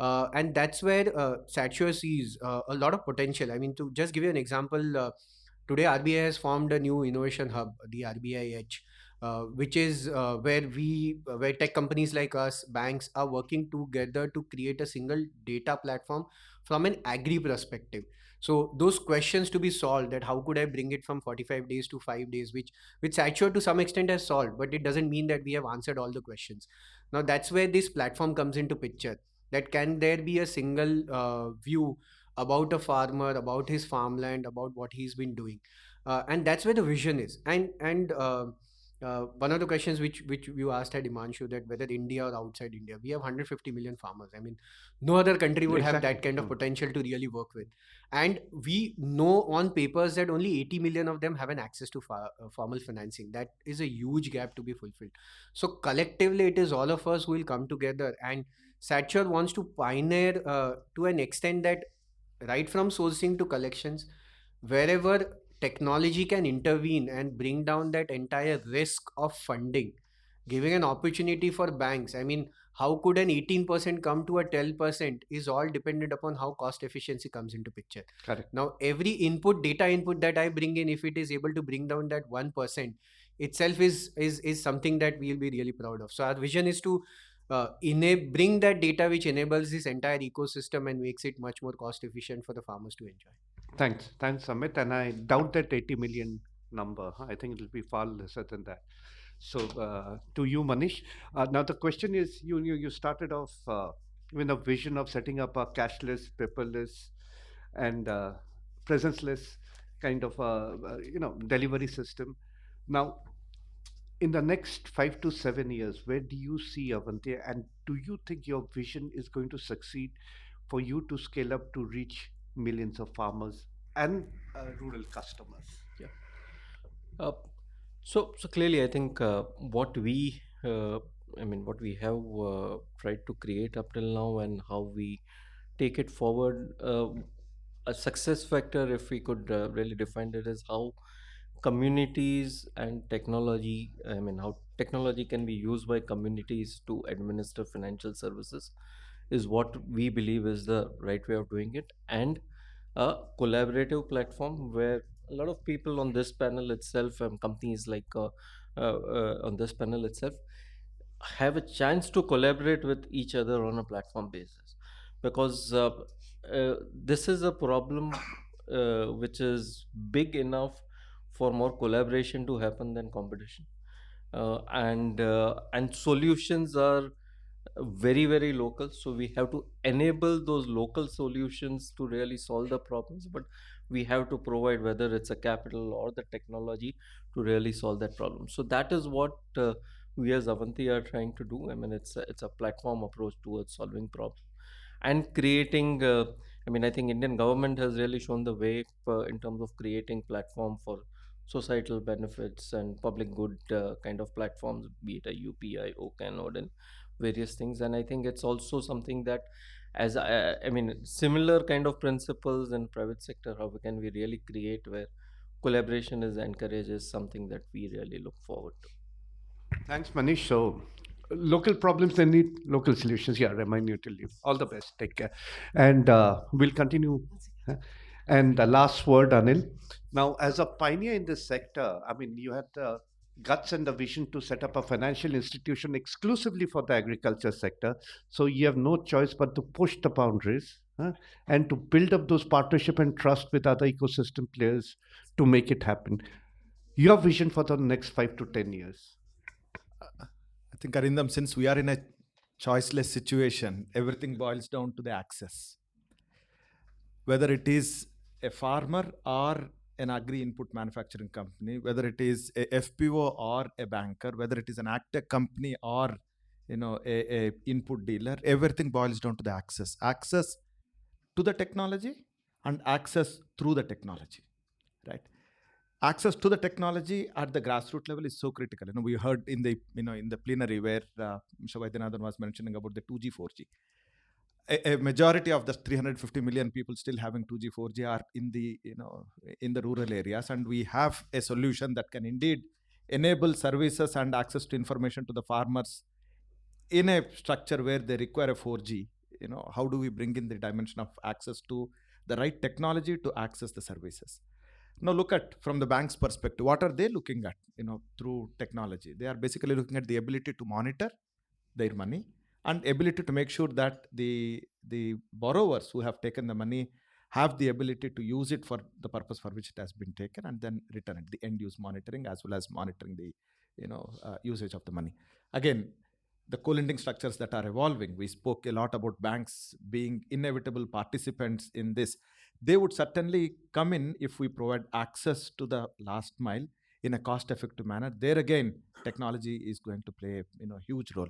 And that's where Sature sees a lot of potential. I mean, to just give you an example, today RBI has formed a new innovation hub, the RBI Edge, which is where tech companies like us, banks, are working together to create a single data platform from an agri perspective. So those questions to be solved, that how could I bring it from 45 days to 5 days, which Sature to some extent has solved, but it doesn't mean that we have answered all the questions. Now that's where this platform comes into picture. That can there be a single view about a farmer, about his farmland, about what he's been doing, and that's where the vision is. And one of the questions which you asked at Imanshu, that whether India or outside India, we have 150 million farmers. I mean, no other country would have that kind of potential to really work with. And we know on papers that only 80 million of them have an access to formal financing. That is a huge gap to be fulfilled. So collectively, it is all of us who will come together, and Sature wants to pioneer to an extent that right from sourcing to collections, wherever technology can intervene and bring down that entire risk of funding, giving an opportunity for banks. I mean, how could an 18% come to a 12% is all dependent upon how cost efficiency comes into picture. Correct. Now, every data input that I bring in, if it is able to bring down that 1% itself is something that we'll be really proud of. So our vision is to bring that data which enables this entire ecosystem and makes it much more cost efficient for the farmers to enjoy. Thanks, Amit. And I doubt that 80 million number. I think it'll be far lesser than that. So, to you, Manish. Now, the question is, you started off with a vision of setting up a cashless, paperless, and presenceless kind of delivery system. Now, in the next 5 to 7 years, where do you see Avanti, and do you think your vision is going to succeed for you to scale up to reach millions of farmers and rural customers? Yeah. So clearly, I think what we have tried to create up till now and how we take it forward, a success factor, if we could really define it, is how communities and technology, how technology can be used by communities to administer financial services, is what we believe is the right way of doing it, and a collaborative platform where a lot of people on this panel itself and companies like on this panel itself have a chance to collaborate with each other on a platform basis, because this is a problem which is big enough for more collaboration to happen than competition, and solutions are very local, so we have to enable those local solutions to really solve the problems, but we have to provide, whether it's a capital or the technology, to really solve that problem. So that is what we as Avanti are trying to do. It's a platform approach towards solving problems and creating I think Indian government has really shown the way in terms of creating platform for societal benefits and public good kind of platforms, be it a UPI, OCAN, Odin, various things. And I think it's also something that, as similar kind of principles in private sector, how can we really create where collaboration is encouraged, is something that we really look forward to. Thanks, Manish. So, local problems, they need local solutions. Yeah, remind you to leave. All the best. Take care. And we'll continue. And the last word, Anil. Now, as a pioneer in this sector, I mean, you had the guts and the vision to set up a financial institution exclusively for the agriculture sector. So you have no choice but to push the boundaries, and to build up those partnership and trust with other ecosystem players to make it happen. Your vision for the next 5 to 10 years? I think, Arindam, since we are in a choiceless situation, everything boils down to the access. Whether it is a farmer or an agri input manufacturing company, whether it is a FPO or a banker, whether it is an agtech company or a input dealer, everything boils down to the access to the technology and access through the technology, right? Access to the technology at the grassroots level is so critical. We heard in the in the plenary where Mr. Vaidyanathan was mentioning about the 2G, 4G. A majority of the 350 million people still having 2G, 4G are in the in the rural areas, and we have a solution that can indeed enable services and access to information to the farmers in a structure where they require a 4G. How do we bring in the dimension of access to the right technology to access the services? Now look at, from the bank's perspective, what are they looking at through technology? They are basically looking at the ability to monitor their money and ability to make sure that the borrowers who have taken the money have the ability to use it for the purpose for which it has been taken, and then return it, the end use monitoring as well as monitoring the usage of the money. Again, the co-lending structures that are evolving, we spoke a lot about banks being inevitable participants in this. They would certainly come in if we provide access to the last mile in a cost-effective manner. There again, technology is going to play a huge role.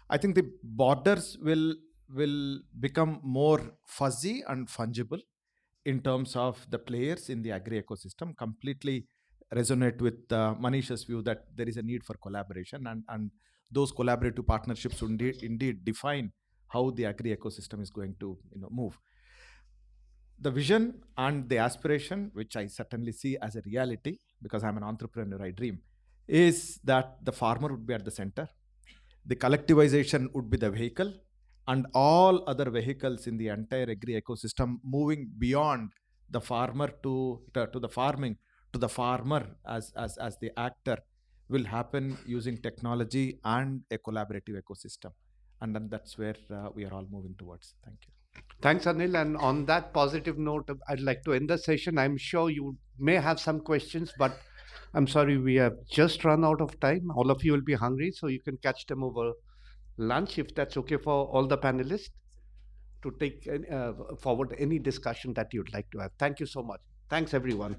I think the borders will become more fuzzy and fungible in terms of the players in the agri ecosystem. Completely resonate with Manish's view that there is a need for collaboration, and those collaborative partnerships indeed define how the agri ecosystem is going to move. the vision and the aspiration, which I certainly see as a reality because I'm an entrepreneur, I dream, is that the farmer would be at the center, the collectivization would be the vehicle, and all other vehicles in the entire agri ecosystem moving beyond the farmer to the farming to the farmer as the actor will happen using technology and a collaborative ecosystem. And then that's where we are all moving towards. Thank you. Thanks, Anil. And on that positive note, I'd like to end the session. I'm sure you may have some questions, but I'm sorry, we have just run out of time. All of you will be hungry, so you can catch them over lunch if that's okay for all the panelists to take forward any discussion that you'd like to have. Thank you so much. Thanks, everyone.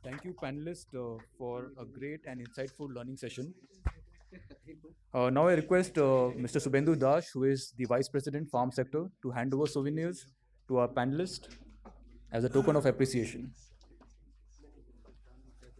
Thank you, panelists, for a great and insightful learning session. Now I request Mr. Subendu Dash, who is the Vice President Farm Sector, to hand over souvenirs to our panelists as a token of appreciation.